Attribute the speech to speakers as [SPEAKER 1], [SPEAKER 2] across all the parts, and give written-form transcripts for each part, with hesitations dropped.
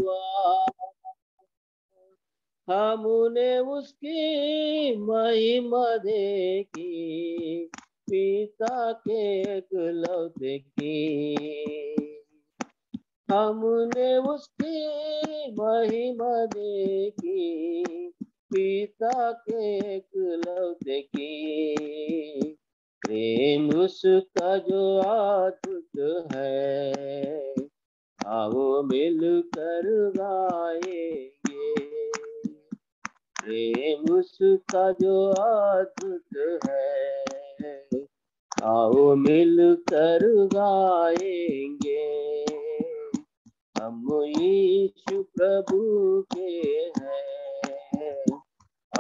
[SPEAKER 1] हुआ। हमने उसकी महिमा देखी, पिता के एकलौते की। हमने उसकी महिमा देखी, पिता के एकलौते की। प्रेम उसका जो अद्भुत है, आओ मिलकर गाएंगे। प्रेम उसका जो अद्भुत है, आओ मिलकर गाएंगे। हम यीशु प्रभु के हैं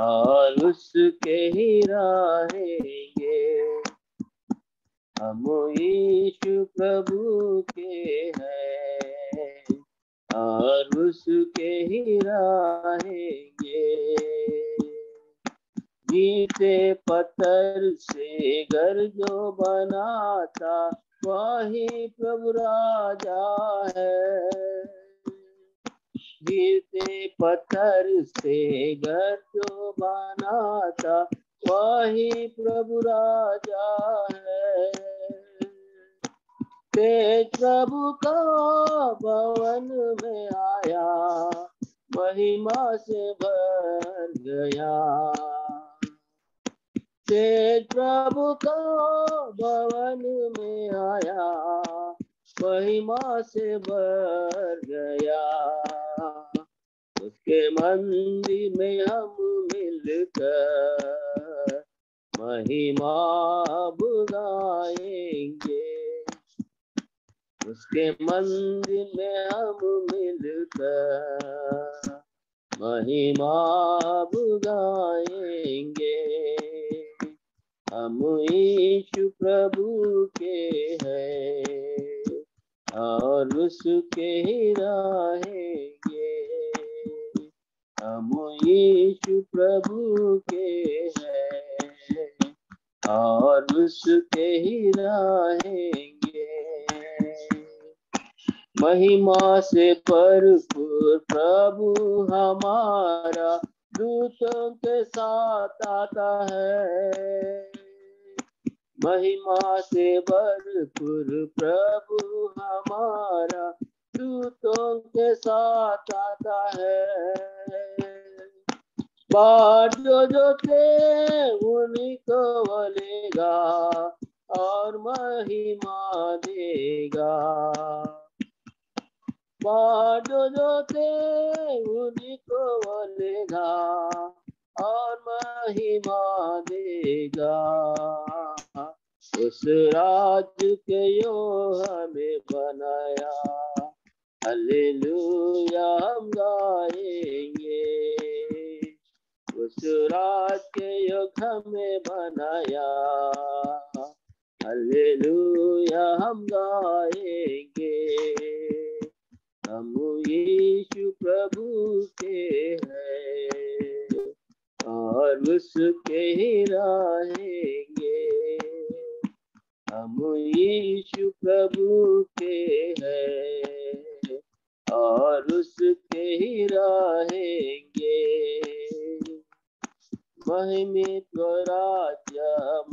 [SPEAKER 1] और उसके ही रहेंगे। हम यीशु प्रभु के हैं और उसके ही रहेंगे। ईंटे पत्थर से घर जो बनाता, वही प्रभु राजा है। ईंटे पत्थर से घर जो बनाता, वही प्रभु राजा है। तेज प्रभु का भवन में आया, महिमा से भर गया। तेज प्रभु का भवन में आया, महिमा से भर गया। उसके मंदिर में हम मिलकर महिमा गाएंगे। उसके मंदिर में हम मिलकर महिमा गाएंगे। हम यीशु प्रभु के हैं और उसके ही रहेंगे। हम यीशु प्रभु के हैं और उसके ही रहेंगे। महिमा से भरपूर प्रभु हमारा दूतों के साथ आता है। महिमा से भरपूर प्रभु हमारा दूतों के साथ आता है। बाढ़ जो थे उन्हीं को बोलेगा और महिमा देगा। बाढ़ जो थे उन्हीं को बोलेगा और महिमा देगा। उस राज के यो हमें बनाया, हालेलुया हम गाएंगे। उस राज के योग हमें बनाया, हालेलुया हम गाएंगे। हम यीशु प्रभु के हैं और उसके ही रहेंगे। हम यीशु प्रभु के हैं और उसके ही रहेंगे। महिमित राज्य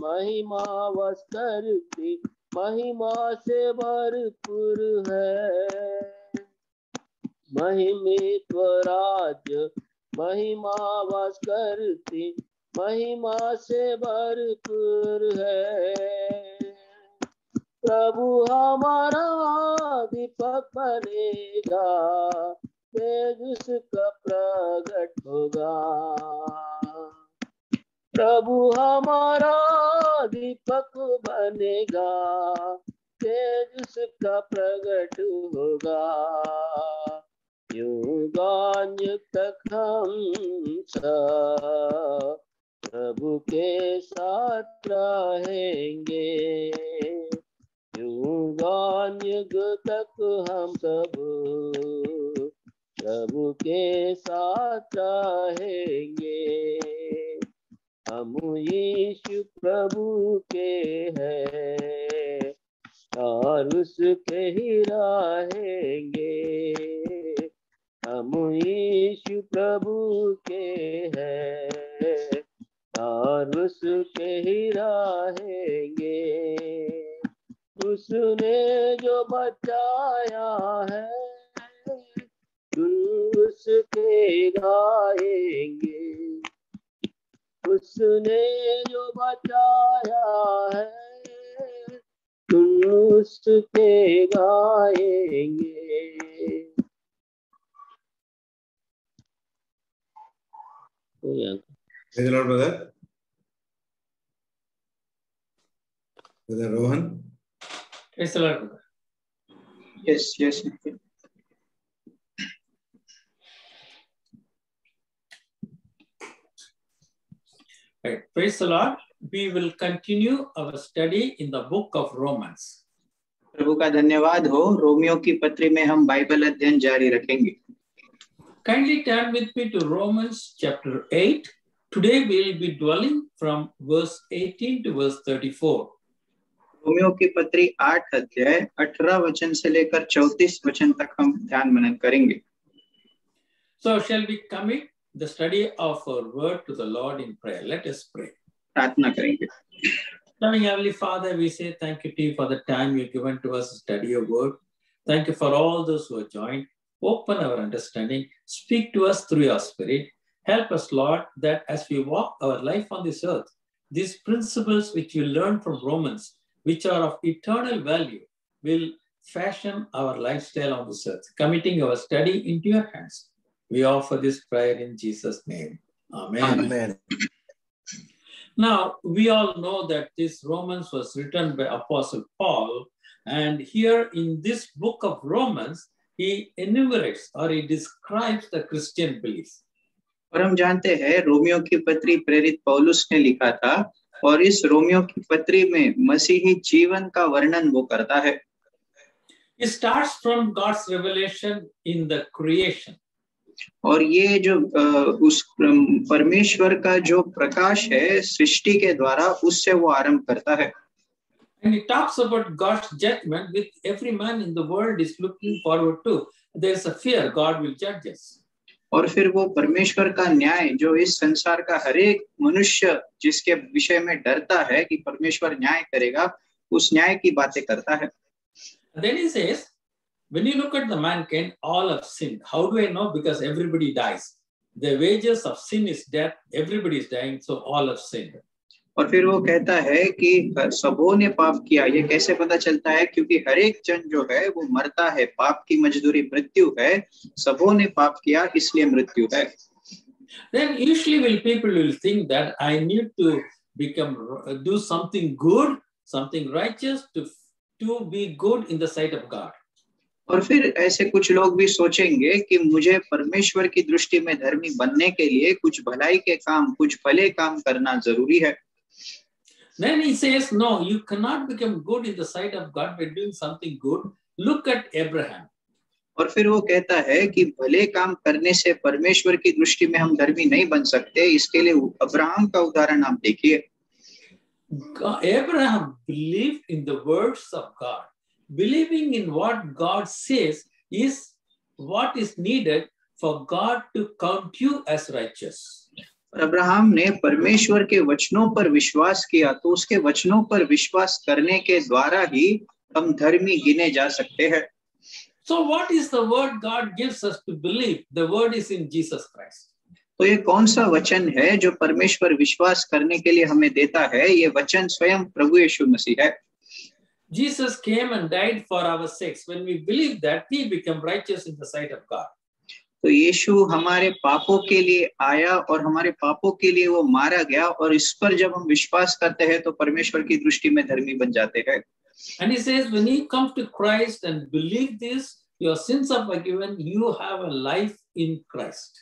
[SPEAKER 1] महिमा वस्त्रती, महिमा से भरपूर है। महिमित राज्य महिमा वास करती, महिमा से भरपूर है। प्रभु हमारा दीपक बनेगा, तेज उसका प्रगट होगा। प्रभु हमारा दीपक बनेगा, तेज उसका प्रगट होगा। युगान युग तक हम सब प्रभु के साथ रहेंगे। युगान युग तक हम सब प्रभु के साथ रहेंगे। हम यीशु प्रभु के हैं और उसके ही रहेंगे। प्रभु के हैं और उसके ही रहेंगे। उसने जो बचाया है उसके गाएंगे। उसने जो बचाया है उसके गाएंगे।
[SPEAKER 2] Praise the Lord, brother. Brother Rohan.
[SPEAKER 3] Praise the Lord, brother.
[SPEAKER 4] Yes.
[SPEAKER 3] Right. Praise the Lord. We will continue our study in the book of Romans.
[SPEAKER 4] प्रभु का धन्यवाद हो। रोमियो की पत्री में हम बाइबल अध्ययन जारी रखेंगे।
[SPEAKER 3] Kindly turn with me to Romans chapter 8. Today we will be dwelling from verse 18 to verse 34.
[SPEAKER 4] Romeo की पत्री 8 अध्याय 18 वचन से लेकर 34 वचन तक हम ध्यान मनन करेंगे।
[SPEAKER 3] So shall we commit the study of our word to the Lord in prayer? Let us pray.
[SPEAKER 4] प्रार्थना करेंगे।
[SPEAKER 3] Loving Heavenly Father, we say thank you to you for the time you've given to us to study your word. Thank you for all those who have joined. Open our understanding. Speak to us through your spirit. Help us, Lord, that as we walk our life on this earth, these principles which you learn from Romans, which are of eternal value, will fashion our lifestyle on this earth. Committing our study into your hands, we offer this prayer in Jesus' name. Amen.
[SPEAKER 2] Amen.
[SPEAKER 3] Now, we all know that this Romans was written by Apostle Paul, and here in this book of Romans, he enumerates or he describes the Christian belief.
[SPEAKER 4] और हम जानते हैं Romeo की पत्री प्रेरित पौलुस ने लिखा था और इस रोमियो की पत्री में मसीही जीवन का वर्णन वो करता है।
[SPEAKER 3] It starts from God's revelation in the creation.
[SPEAKER 4] और ये जो उस परमेश्वर का जो प्रकाश है सृष्टि के द्वारा उससे वो आरंभ करता है।
[SPEAKER 3] And it talks about God's judgment which every man in the world is looking forward to. There is a fear God will judge us.
[SPEAKER 4] और फिर वो परमेश्वर का न्याय जो इस संसार का हर एक मनुष्य जिसके विषय में डरता है कि परमेश्वर न्याय करेगा, उस न्याय की बातें करता है।
[SPEAKER 3] Then he says, when you look at the mankind, all have sinned. How do I know? Because everybody dies. The wages of sin is death. Everybody is dying, so all have sinned.
[SPEAKER 4] और फिर वो कहता है कि सबों ने पाप किया। ये कैसे पता चलता है? क्योंकि हर एक जन जो है वो मरता है। पाप की मजदूरी मृत्यु है। सबों ने पाप किया इसलिए मृत्यु है।
[SPEAKER 3] Then usually people will think that I need to do something good, something righteous to be good in the sight of God.
[SPEAKER 4] और फिर ऐसे कुछ लोग भी सोचेंगे कि मुझे परमेश्वर की दृष्टि में धर्मी बनने के लिए कुछ भलाई के काम, कुछ भले काम करना जरूरी है।
[SPEAKER 3] Then he says, no, you cannot become good in the sight of God by doing something good. Look at Abraham.
[SPEAKER 4] और फिर वो कहता है कि भले काम करने से परमेश्वर की दृष्टि में हम धर्मी नहीं बन सकते। इसके लिए अब्राहम का उदाहरण आप देखिए।
[SPEAKER 3] Abraham believed in the words of God. Believing in what God says is what is needed for God to count you as righteous.
[SPEAKER 4] Abraham ने परमेश्वर के वचनों पर विश्वास किया तो उसके वचनों पर विश्वास करने के द्वारा ही हम धर्मी गिने जा सकते हैं।
[SPEAKER 3] So what is the word God gives us to believe? The word is in Jesus Christ.
[SPEAKER 4] तो ये कौन सा वचन है जो परमेश्वर विश्वास करने के लिए हमें देता है? ये वचन स्वयं प्रभु यीशु मसीह है।
[SPEAKER 3] Jesus came and died for our sakes. When we believe that, we become righteous in the sight of God.
[SPEAKER 4] तो यीशु हमारे पापों के लिए आया और हमारे पापों के लिए वो मारा गया और इस पर जब हम विश्वास करते हैं तो परमेश्वर की दृष्टि में धर्मी बन जाते हैं।
[SPEAKER 3] And he says, when you come to Christ and believe this, your sins are forgiven. You have a life in Christ.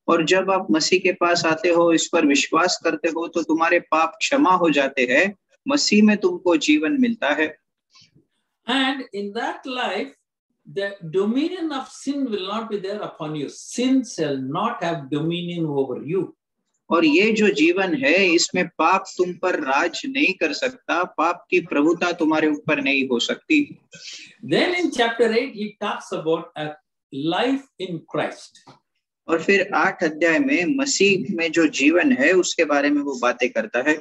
[SPEAKER 4] और जब आप मसीह के पास आते हो, इस पर विश्वास करते हो, तो तुम्हारे पाप क्षमा हो जाते हैं। मसीह में तुमको जीवन मिलता है।
[SPEAKER 3] And in that life, the dominion of sin will not be there upon you. Sin shall not have dominion over you.
[SPEAKER 4] और ये जो जीवन है इसमें पाप तुम पर राज नहीं कर सकता। पाप की प्रभुता तुम्हारे ऊपर नहीं हो सकती।
[SPEAKER 3] Then in chapter 8 he talks about a life in Christ.
[SPEAKER 4] और फिर 8 अध्याय में मसीह में जो जीवन है उसके बारे में वो बातें करता है।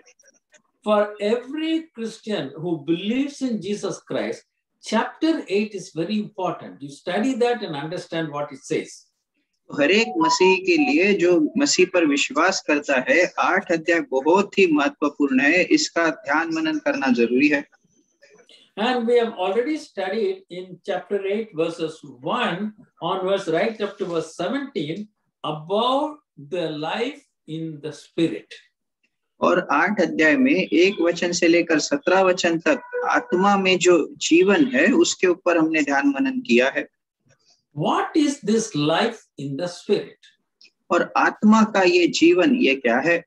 [SPEAKER 3] For every Christian who believes in Jesus Christ, chapter 8 is very important. You study that and understand what it says.
[SPEAKER 4] हर एक मसीह के लिए जो मसीह पर विश्वास करता है 8 अध्याय बहुत ही महत्वपूर्ण है, इसका ध्यान मनन करना जरूरी है।
[SPEAKER 3] And we have already studied in chapter 8 verses 1 onwards right up to verse 17 about the life in the spirit.
[SPEAKER 4] और 8 अध्याय में 1 वचन से लेकर 17 वचन तक आत्मा में जो जीवन है उसके ऊपर हमने ध्यान मनन किया है।
[SPEAKER 3] What is this life in the spirit?
[SPEAKER 4] और आत्मा का ये जीवन ये क्या है?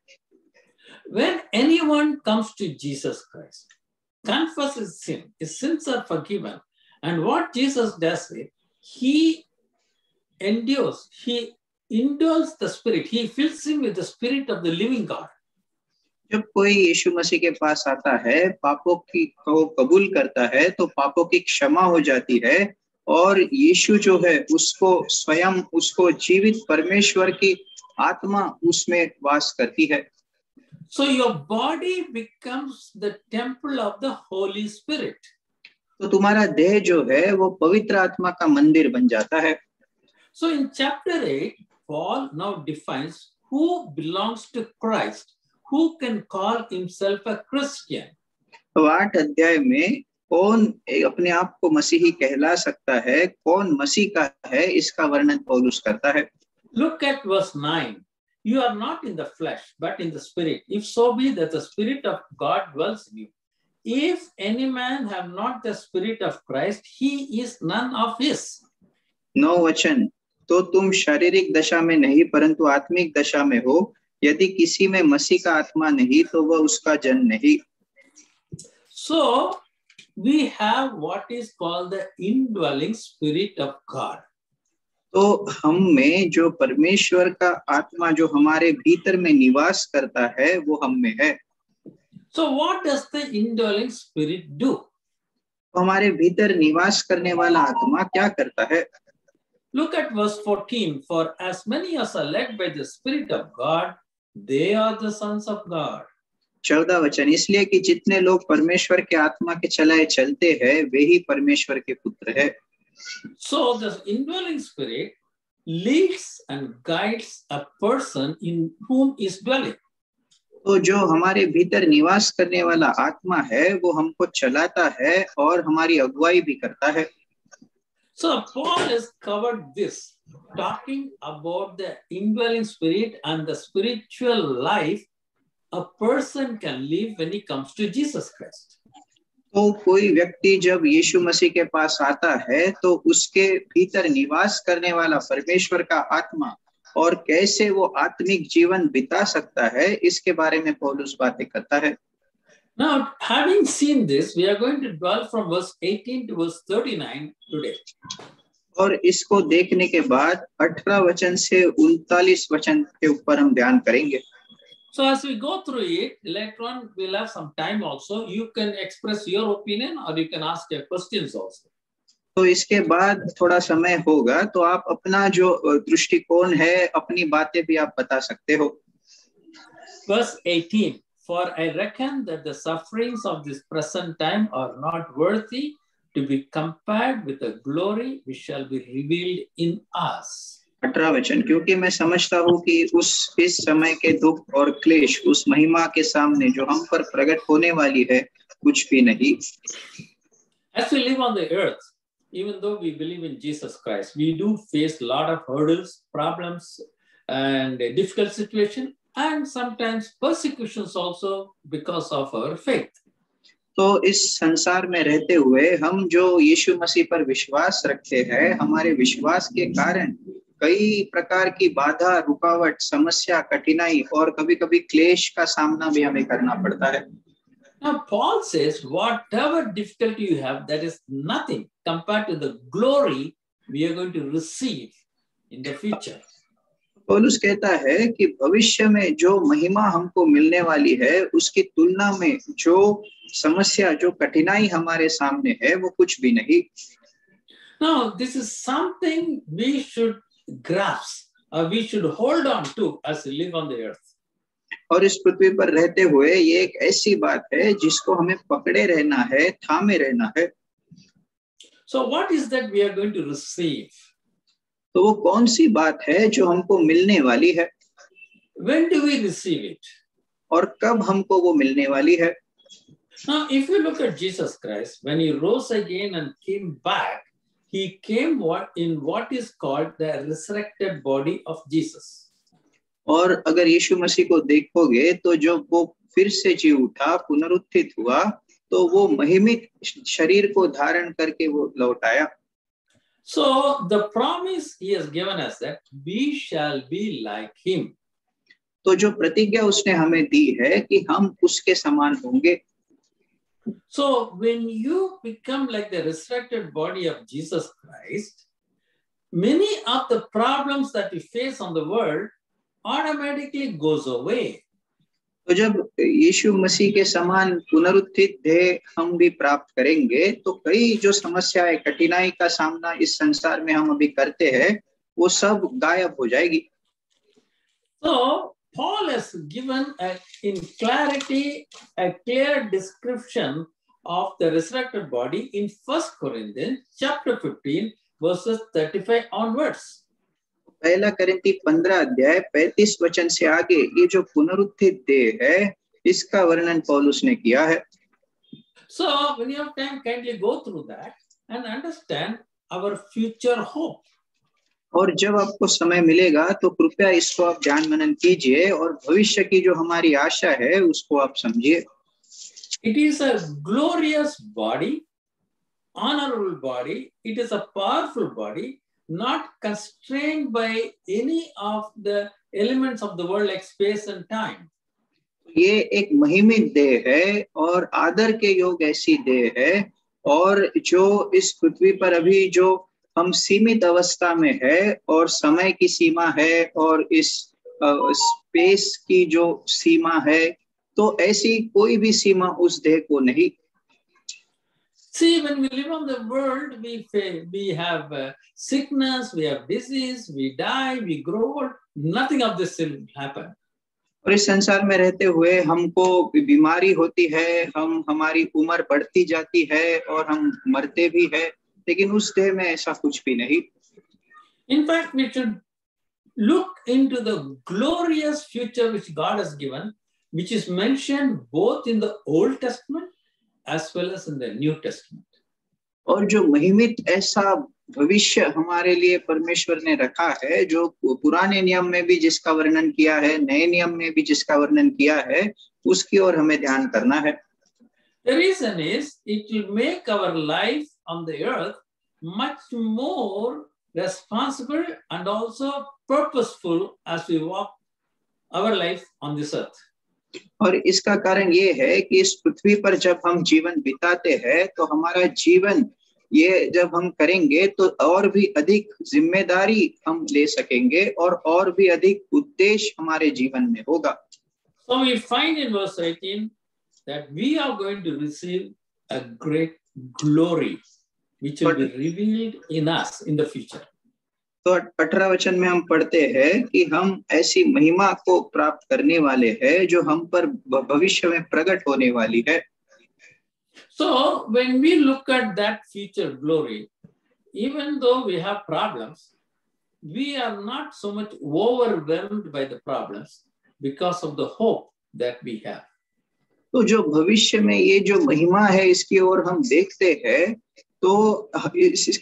[SPEAKER 3] When anyone comes to Jesus Christ, confesses sin, his sins are forgiven, and what Jesus does is he indwells the spirit, he fills him with the spirit of the living God.
[SPEAKER 4] जब कोई यीशु मसीह के पास आता है, पापों की को कबूल करता है तो पापों की क्षमा हो जाती है और यीशु जो है उसको स्वयं उसको जीवित परमेश्वर की आत्मा उसमें वास करती है।
[SPEAKER 3] So your body becomes the temple of the Holy Spirit.
[SPEAKER 4] तो तुम्हारा देह जो है वो पवित्र आत्मा का मंदिर बन जाता है।
[SPEAKER 3] So in chapter 8, Paul now defines who belongs to Christ, who can call himself a Christian.
[SPEAKER 4] तो 8 अध्याय में कौन अपने आप को मसीही कहला सकता है, कौन मसीह का है, इसका वर्णन पौलुस करता है।
[SPEAKER 3] Look at verse 9. You are not in the flesh, but in the spirit. If so be that the spirit of God dwells in you. If any man have not the spirit of Christ, he is none of his.
[SPEAKER 4] 9 वचन, तो तुम शारीरिक दशा में नहीं परंतु आत्मिक दशा में हो, यदि किसी में मसीह का आत्मा नहीं तो वह उसका जन नहीं।
[SPEAKER 3] So we have what is called the indwelling spirit of God.
[SPEAKER 4] तो हम में जो परमेश्वर का आत्मा जो हमारे भीतर में निवास करता है वो हम में है।
[SPEAKER 3] So what does the indwelling spirit do?
[SPEAKER 4] तो हमारे भीतर निवास करने वाला आत्मा क्या करता है?
[SPEAKER 3] Look at verse 14. For as many as are led by the Spirit of God, they are the sons of God.
[SPEAKER 4] 14 वचन, इसलिए कि जितने लोग परमेश्वर के आत्मा के चलाए चलते हैं वे ही परमेश्वर के पुत्र है।
[SPEAKER 3] So the indwelling spirit leads and guides a person in whom is dwelling.
[SPEAKER 4] तो जो हमारे भीतर निवास करने वाला आत्मा है वो हमको चलाता है और हमारी अगुवाई भी करता है।
[SPEAKER 3] So Paul has covered this, talking about the indwelling spirit and the spiritual life a person can live when he comes to Jesus Christ.
[SPEAKER 4] तो कोई व्यक्ति जब यीशु मसीह के पास आता है तो उसके भीतर निवास करने वाला परमेश्वर का आत्मा और कैसे वो आत्मिक जीवन बिता सकता है इसके बारे में पौलुस बातें करता है।
[SPEAKER 3] Now, having seen this, we are going to dwell from verse 18 to verse 39 today.
[SPEAKER 4] और इसको देखने के बाद 18 वचन से 39 वचन के ऊपर हम ध्यान करेंगे।
[SPEAKER 3] So as we go through it, later on we'll have some time also. You can express your opinion or you can ask your questions also.
[SPEAKER 4] तो इसके बाद थोड़ा समय होगा तो आप अपना जो दृष्टिकोण है अपनी बातें भी आप बता सकते हो।
[SPEAKER 3] Verse 18. For I reckon that the sufferings of this present time are not worthy to be compared with the glory which shall be revealed in us.
[SPEAKER 4] 18 वचन, क्योंकि मैं समझता हूँ कि इस समय के दुख और क्लेश उस महिमा के सामने जो हम पर प्रकट होने वाली है कुछ भी नहीं।
[SPEAKER 3] As we live on the earth, even though we believe in Jesus Christ, we do face a lot of hurdles, problems, and a difficult situation, and sometimes persecutions also because of our faith. तो
[SPEAKER 4] इस संसार में रहते हुए हम जो यीशु मसीह पर विश्वास रखते हैं, हमारे विश्वास के कारण कई प्रकार की बाधा, रुकावट, समस्या, कठिनाई और कभी-कभी क्लेश का सामना भी हमें करना पड़ता है।
[SPEAKER 3] Now Paul says, whatever difficulty you have, that is nothing compared to the glory we are going to receive in the future.
[SPEAKER 4] पौलुस कहता है कि भविष्य में जो महिमा हमको मिलने वाली है उसकी तुलना में जो समस्या, जो कठिनाई हमारे सामने है वो कुछ भी नहीं।
[SPEAKER 3] Now this is something we should grasp we should hold on to as we live on the earth.
[SPEAKER 4] और इस पृथ्वी पर रहते हुए ये एक ऐसी बात है जिसको हमें पकड़े रहना है, थामे रहना है।
[SPEAKER 3] So what is that we are going to receive?
[SPEAKER 4] तो वो कौन सी बात है जो हमको मिलने वाली है?
[SPEAKER 3] When do we receive it?
[SPEAKER 4] और कब हमको वो मिलने वाली है?
[SPEAKER 3] Now, if you look at Jesus Christ, when he rose again and came back, he came in what is called the resurrected body of Jesus.
[SPEAKER 4] और अगर यीशु मसीह को देखोगे तो जब वो फिर से जी उठा, पुनरुत्थित हुआ, तो वो महिमित शरीर को धारण करके वो लौट आया।
[SPEAKER 3] So the promise he has given us that we shall be like him.
[SPEAKER 4] तो जो प्रतिज्ञा उसने हमें दी है कि हम उसके समान होंगे।
[SPEAKER 3] So when you become like the resurrected body of Jesus Christ, many of the problems that we face on the world automatically goes away.
[SPEAKER 4] तो जब यीशु मसीह के समान पुनरुत्थित देह हम भी प्राप्त करेंगे तो कई जो समस्याएं, कठिनाई का सामना इस संसार में हम अभी करते हैं वो सब गायब हो जाएगी।
[SPEAKER 3] So Paul has given in clarity a clear description of the resurrected body in 1 Corinthians chapter 15 verses 35 onwards.
[SPEAKER 4] पहला कोरिन्थी 15 अध्याय 35 वचन से आगे ये जो पुनरुत्थित देह है इसका वर्णन पौलुस ने किया है।
[SPEAKER 3] So when you have time, kindly go through that and understand our future hope.
[SPEAKER 4] और जब आपको समय मिलेगा तो कृपया इसको आप ध्यान मनन कीजिए और भविष्य की जो हमारी आशा है उसको आप समझिए।
[SPEAKER 3] It is a glorious body, honorable body. It is a powerful body, not constrained by any of the elements of the world like space and time.
[SPEAKER 4] ये एक महिमित देह है और आदर के योग ऐसी देह है और जो इस पृथ्वी पर अभी जो हम सीमित अवस्था में है और समय की सीमा है और इस स्पेस की जो सीमा है तो ऐसी कोई भी सीमा उस देह को नहीं।
[SPEAKER 3] See, when we live on the world, we have sickness, we have disease, we die, we grow old. Nothing of this will happen.
[SPEAKER 4] और इस संसार में रहते हुए हमको बीमारी होती है, हमारी उम्र बढ़ती जाती है और हम मरते भी है, लेकिन उस देह में ऐसा कुछ भी नहीं।
[SPEAKER 3] In fact, we should look into the glorious future which God has given, which is mentioned both in the Old Testament as well as in the New Testament.
[SPEAKER 4] और जो महिमित ऐसा भविष्य हमारे लिए परमेश्वर ने रखा है, जो पुराने नियम में भी जिसका वर्णन किया है, नए नियम में भी जिसका वर्णन किया है, उसकी ओर हमें ध्यान करना है।
[SPEAKER 3] The reason is it will make our life on the earth much more responsible and also purposeful as we walk our life on this earth.
[SPEAKER 4] और इसका कारण ये है कि इस पृथ्वी पर जब हम जीवन बिताते हैं तो हमारा जीवन ये जब हम करेंगे तो और भी अधिक जिम्मेदारी हम ले सकेंगे और भी अधिक उद्देश्य हमारे जीवन में होगा।
[SPEAKER 3] So we find in verse 18 that we are going to receive a great glory which will be revealed in us in the future.
[SPEAKER 4] तो 18 वचन में हम पढ़ते हैं कि हम ऐसी महिमा को प्राप्त करने वाले हैं जो हम पर भविष्य में प्रकट होने वाली है।
[SPEAKER 3] So when we look at that future glory, even though we have problems, we are not so much overwhelmed by the problems because of the hope that we have.
[SPEAKER 4] तो जो भविष्य में ये जो महिमा है इसकी ओर हम देखते हैं तो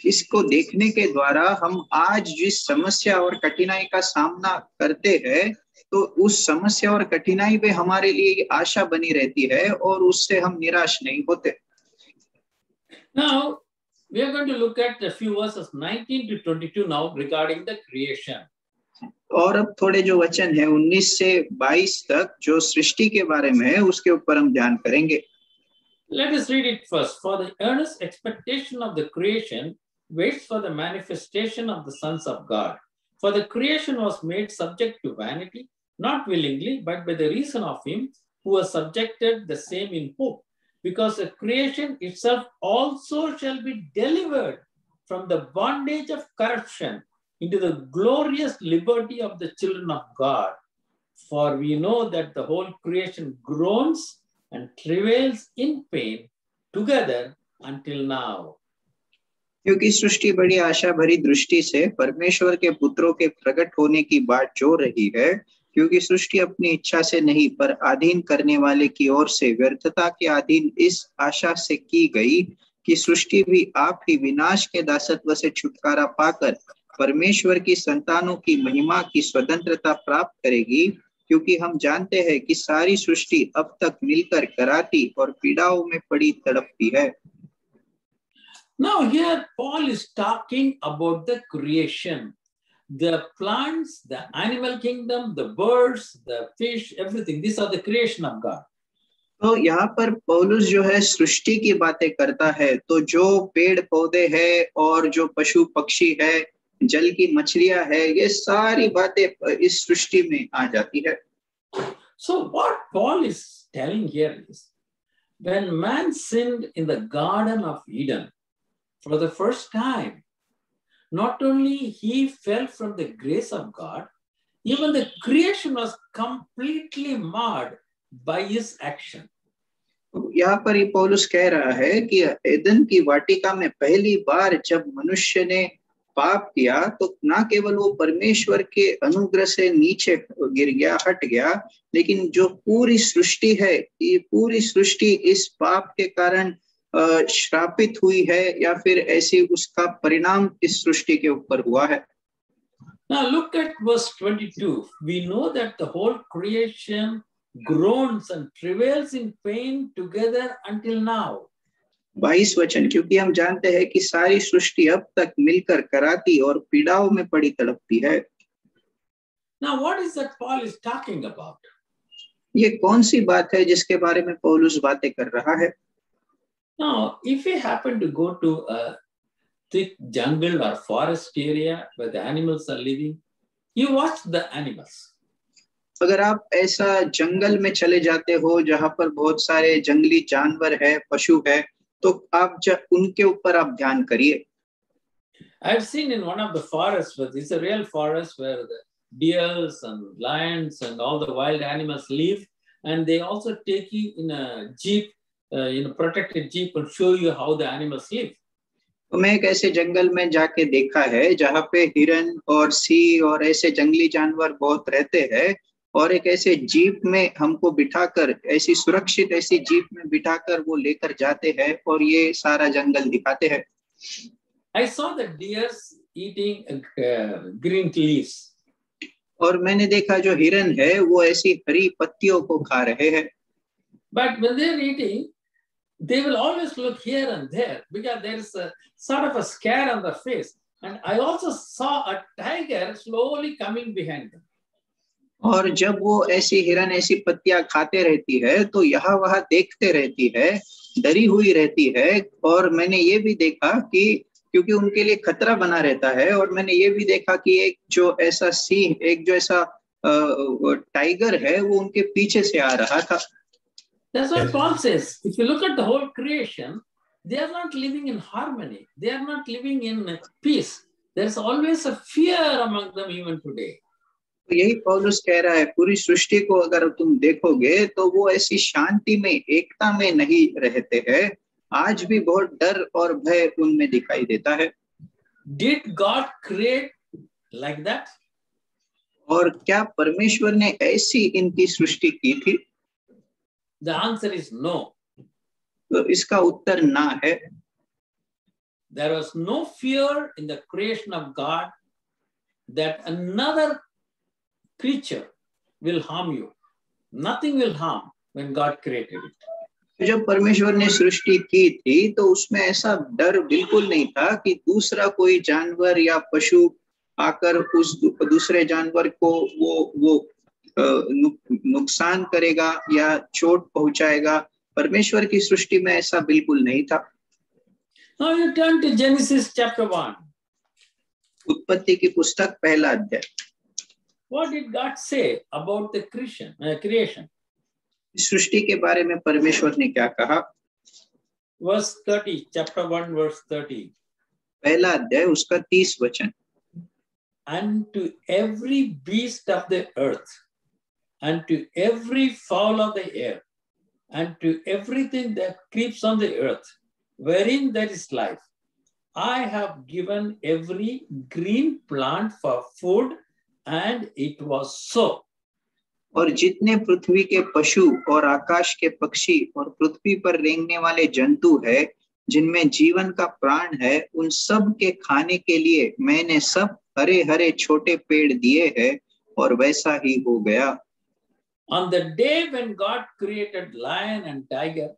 [SPEAKER 4] इसको देखने के द्वारा हम आज जिस समस्या और कठिनाई का सामना करते हैं तो उस समस्या और कठिनाई पे हमारे लिए आशा बनी रहती है और उससे हम निराश नहीं होते।
[SPEAKER 3] Now we are going to look at a few verses 19 to 22 now regarding the creation.
[SPEAKER 4] और अब थोड़े जो वचन है 19 से 22 तक जो सृष्टि के बारे में है उसके ऊपर हम ध्यान करेंगे।
[SPEAKER 3] Let us read it first. For the earnest expectation of the creation waits for the manifestation of the sons of God. For the creation was made subject to vanity, not willingly, but by the reason of him who was subjected the same in hope. Because the creation itself also shall be delivered from the bondage of corruption into the glorious liberty of the children of God. For we know that the whole creation groans and travails in pain together until now.
[SPEAKER 4] क्योंकि सृष्टि बड़ी आशा भरी दृष्टि से परमेश्वर के पुत्रों के प्रकट होने की बाट जो रही है, क्योंकि सृष्टि अपनी इच्छा से नहीं पर अधीन करने वाले की ओर से व्यर्थता के अधीन इस आशा से की गई कि सृष्टि भी आप ही विनाश के दासत्व से छुटकारा पाकर परमेश्वर की संतानों की महिमा की स्वतंत्रता प्राप्त करेगी, क्योंकि हम जानते हैं कि सारी सृष्टि अब तक मिलकर कराती और पीड़ाओं में पड़ी तड़पती है।
[SPEAKER 3] Now here Paul is talking about the creation, the plants, the animal kingdom, the birds, the fish, everything. These are the creation of God.
[SPEAKER 4] तो यहाँ पर पौलुस जो है सृष्टि की बातें करता है, तो जो पेड़ पौधे हैं और जो पशु पक्षी है, जल की मछलियां है, ये सारी बातें इस सृष्टि में आ जाती है।
[SPEAKER 3] So what Paul is telling here is, when man sinned in the Garden of Eden for the first time, not only he fell from the grace of God, even the creation was completely marred by his action.
[SPEAKER 4] यहाँ पर ही पौलुस कह रहा है कि Edan की वाटिका में पहली बार जब मनुष्य ने पाप किया तो ना केवल वो परमेश्वर के अनुग्रह से नीचे गिर गया, हट गया, लेकिन जो पूरी सृष्टि है, ये पूरी सृष्टि इस पाप के कारण श्रापित हुई है, या फिर ऐसी उसका परिणाम इस सृष्टि के ऊपर हुआ है।
[SPEAKER 3] Now look at verse 22. We know that the whole creation groans and travails in pain together until now.
[SPEAKER 4] 22 वचन, क्योंकि हम जानते हैं कि सारी सृष्टि अब तक मिलकर कराती और पीड़ाओं में पड़ी तड़पती है।
[SPEAKER 3] Now what is that Paul is talking about?
[SPEAKER 4] ये कौन सी बात है जिसके बारे में पौलुस बातें कर रहा है?
[SPEAKER 3] Now if you happen to go to a thick jungle or forest area where the animals are living, you watch the animals.
[SPEAKER 4] अगर आप ऐसा जंगल में चले जाते हो जहां पर बहुत सारे जंगली जानवर है, पशु है, तो आप उनके ऊपर आप ध्यान करिए।
[SPEAKER 3] I've seen in one of the forests, but it's a real forest where the deers and lions and all the wild animals live, and they also take you in a jeep, in a protected jeep, and show you how the animals live.
[SPEAKER 4] तो मैं एक ऐसे जंगल में जाके देखा है जहाँ पे हिरन और सिंह और ऐसे जंगली जानवर बहुत रहते हैं, और एक ऐसे जीप में हमको बिठाकर, ऐसी सुरक्षित ऐसी जीप में बिठाकर वो लेकर जाते हैं और ये सारा जंगल दिखाते हैं।
[SPEAKER 3] I saw the deers eating green leaves.
[SPEAKER 4] और मैंने देखा जो हिरन है वो ऐसी हरी पत्तियों को खा रहे हैं।
[SPEAKER 3] But when they're eating, they will always look here and there because there is a sort of a scare on their face. And I also saw a tiger slowly coming behind them.
[SPEAKER 4] और जब वो ऐसी हिरन ऐसी पत्तियां खाते रहती है तो यहाँ वहां देखते रहती है, डरी हुई रहती है। और मैंने ये भी देखा कि क्योंकि उनके लिए खतरा बना रहता है, और मैंने ये भी देखा कि एक जो ऐसा सिंह, एक जो ऐसा टाइगर है, वो उनके पीछे से आ रहा था।
[SPEAKER 3] That's what Paul says. If you look at the whole creation, they are not living in harmony. They are not living in peace. There's always a fear among them even today.
[SPEAKER 4] तो यही पौलुस कह रहा है, पूरी सृष्टि को अगर तुम देखोगे तो वो ऐसी शांति में, एकता में नहीं रहते हैं। आज भी बहुत डर और भय उनमें दिखाई देता है।
[SPEAKER 3] Did God create like that?
[SPEAKER 4] और क्या परमेश्वर ने ऐसी इनकी सृष्टि की थी?
[SPEAKER 3] The answer is no.
[SPEAKER 4] तो इसका उत्तर ना है।
[SPEAKER 3] There was no fear in the creation of God that another creature will harm you. Nothing will harm when God created it.
[SPEAKER 4] जब परमेश्वर ने सृष्टि की थी तो उसमें ऐसा डर बिल्कुल नहीं था कि दूसरा कोई जानवर या पशु आकर उस दूसरे जानवर को वो नुकसान करेगा या चोट पहुंचाएगा। परमेश्वर की सृष्टि में ऐसा बिल्कुल नहीं था।
[SPEAKER 3] Now you turn to Genesis chapter 1.
[SPEAKER 4] उत्पत्ति की पुस्तक पहला अध्याय।
[SPEAKER 3] What did God say about the creation?
[SPEAKER 4] सृष्टि के बारे में परमेश्वर ने क्या कहा?
[SPEAKER 3] Verse 30, chapter 1, verse 30.
[SPEAKER 4] पहला अध्याय उसका 30 वचन।
[SPEAKER 3] and to every beast of the earth, and to every fowl of the air, and to everything that creeps on the earth, wherein there is life, I have given every green plant for food, and it was so.
[SPEAKER 4] और जितने पृथ्वी के पशु और आकाश के पक्षी और पृथ्वी पर रेंगने वाले जंतु है, जिनमें जीवन का प्राण है, उन सब के खाने के लिए मैंने सब हरे हरे छोटे पेड़ दिए हैं, और वैसा ही हो गया।
[SPEAKER 3] On the day when God created lion and tiger,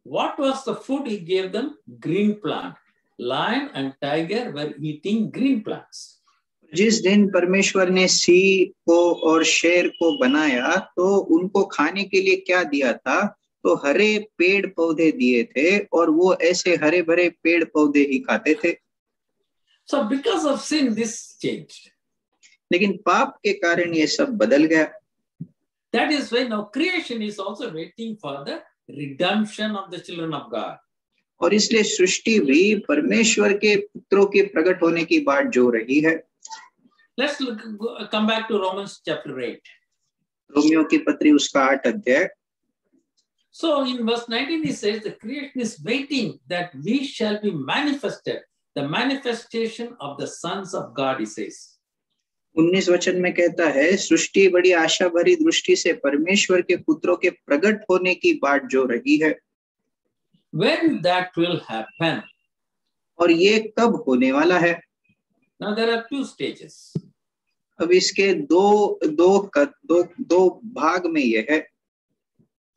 [SPEAKER 3] what was the food he gave them? Green plant. Lion and tiger were eating green plants.
[SPEAKER 4] जिस दिन परमेश्वर ने सिंह को और शेर को बनाया, तो उनको खाने के लिए क्या दिया था? तो हरे पेड़ पौधे दिए थे, और वो ऐसे हरे भरे पेड़ पौधे ही खाते थे।
[SPEAKER 3] So because of sin, this changed.
[SPEAKER 4] लेकिन पाप के कारण ये सब बदल गया।
[SPEAKER 3] That is why now creation is also waiting for the redemption of the children of God.
[SPEAKER 4] और इसलिए सृष्टि भी परमेश्वर के पुत्रों के प्रकट होने की बाट जो रही है।
[SPEAKER 3] Let's come back to Romans chapter 8.
[SPEAKER 4] Romeo की पत्री उसका 8 अध्याय।
[SPEAKER 3] So in verse 19 he says the creation is waiting that we shall be manifested, the manifestation of the sons of God, he says.
[SPEAKER 4] 19 वचन में कहता है, सृष्टि बड़ी आशा भरी दृष्टि से परमेश्वर के पुत्रों के प्रकट होने की बाट जो रही है।
[SPEAKER 3] When that will happen?
[SPEAKER 4] और ये कब होने वाला है?
[SPEAKER 3] Now there are two stages.
[SPEAKER 4] अब इसके दो भाग में ये है।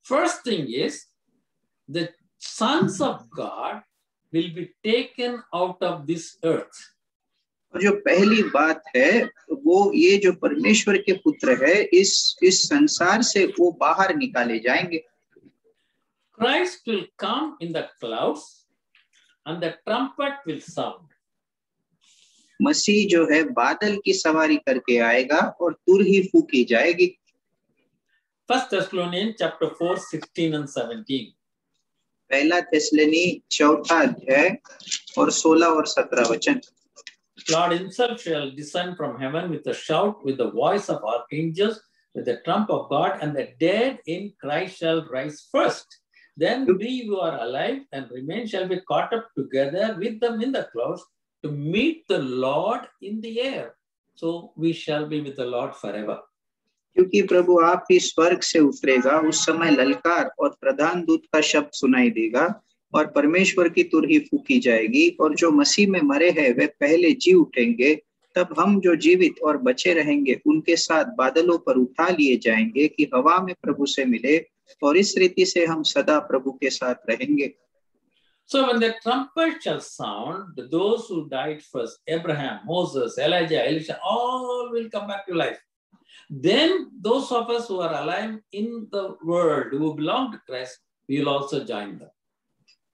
[SPEAKER 3] First thing is the sons of God will be taken out of this earth.
[SPEAKER 4] और जो पहली बात है वो ये जो परमेश्वर के पुत्र है इस संसार से वो बाहर निकाले जाएंगे।
[SPEAKER 3] Christ will come in the clouds and the trumpet will sound.
[SPEAKER 4] मसीह जो है बादल की सवारी करके आएगा और तुरही फूकी जाएगी।
[SPEAKER 3] 1 Thessalonians chapter 4, 16 and 17.
[SPEAKER 4] पहला थिस्सलुनी 4 अध्याय और 16 और 17 वचन।
[SPEAKER 3] Lord himself shall descend from heaven with a shout, with the voice of archangels, with the trump of God, and the dead in Christ shall rise first. Then we who are alive and remain shall be caught up together with them in the clouds to meet the Lord in the air. So we shall be with the Lord forever.
[SPEAKER 4] क्योंकि प्रभु आप ही स्वर्ग से उतरेगा, उस समय ललकार और प्रधान दूत का शब्द सुनाई देगा और परमेश्वर की तुरही फूकी जाएगी, और जो मसीह में मरे हैं वे पहले जी उठेंगे। तब हम जो जीवित और बचे रहेंगे उनके साथ बादलों पर उठा लिए जाएंगे कि हवा में प्रभु से मिले, और इस रीति से हम सदा प्रभु के साथ रहेंगे।
[SPEAKER 3] So when the trumpet shall sound, those who died first, Abraham, Moses, Elijah, Elisha, all will come back to life. Then those of us who are alive in the world, who belong to Christ, we will also join them.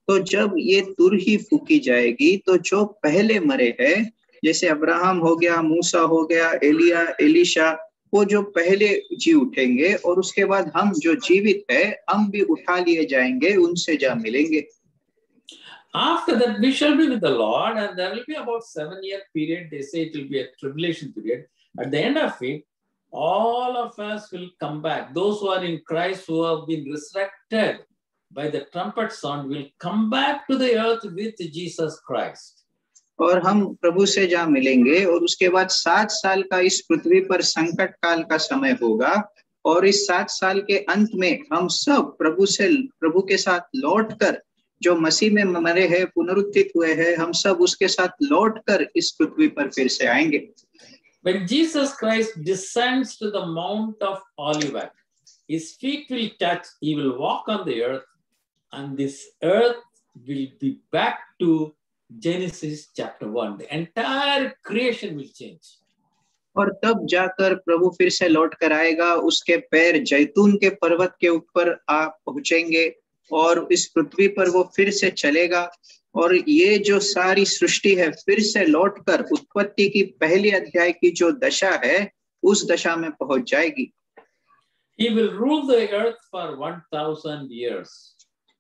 [SPEAKER 4] तो जब ये तुरही फूकी जाएगी, तो जो पहले मरे हैं, जैसे अब्राहम हो गया, मूसा हो गया, एलिया, एलिशा, वो जो पहले जी उठेंगे, और उसके बाद हम जो जीवित है हम भी उठा लिए जाएंगे, उनसे जा मिलेंगे।
[SPEAKER 3] After that, we shall be with the Lord, and there will be about 7-year period. They say it will be a tribulation period. At the end of it, all of us will come back. Those who are in Christ, who have been resurrected by the trumpet sound, will come back to the earth with Jesus Christ.
[SPEAKER 4] और हम प्रभु से जा मिलेंगे, और उसके बाद 7 साल का इस पृथ्वी पर संकट काल का समय होगा, और इस 7 साल के अंत में हम सब प्रभु के साथ लौटकर, जो मसीह में मरे हैं, पुनरुत्थित हुए हैं, हम सब उसके साथ लौटकर इस पृथ्वी पर फिर से आएंगे।
[SPEAKER 3] When Jesus Christ descends to the Mount of Olivet, his feet will touch, he will walk on the earth, and this earth will be back to Genesis chapter 1. The entire creation will change.
[SPEAKER 4] और तब जाकर प्रभु फिर से लौट कर आएगा, उसके पैर जैतून के पर्वत के ऊपर आ पहुंचेंगे, और इस पृथ्वी पर वो फिर से चलेगा, और ये जो सारी सृष्टि है फिर से लौटकर उत्पत्ति की पहली अध्याय की जो दशा है उस दशा में पहुंच जाएगी।
[SPEAKER 3] He will rule the earth for 1000 years.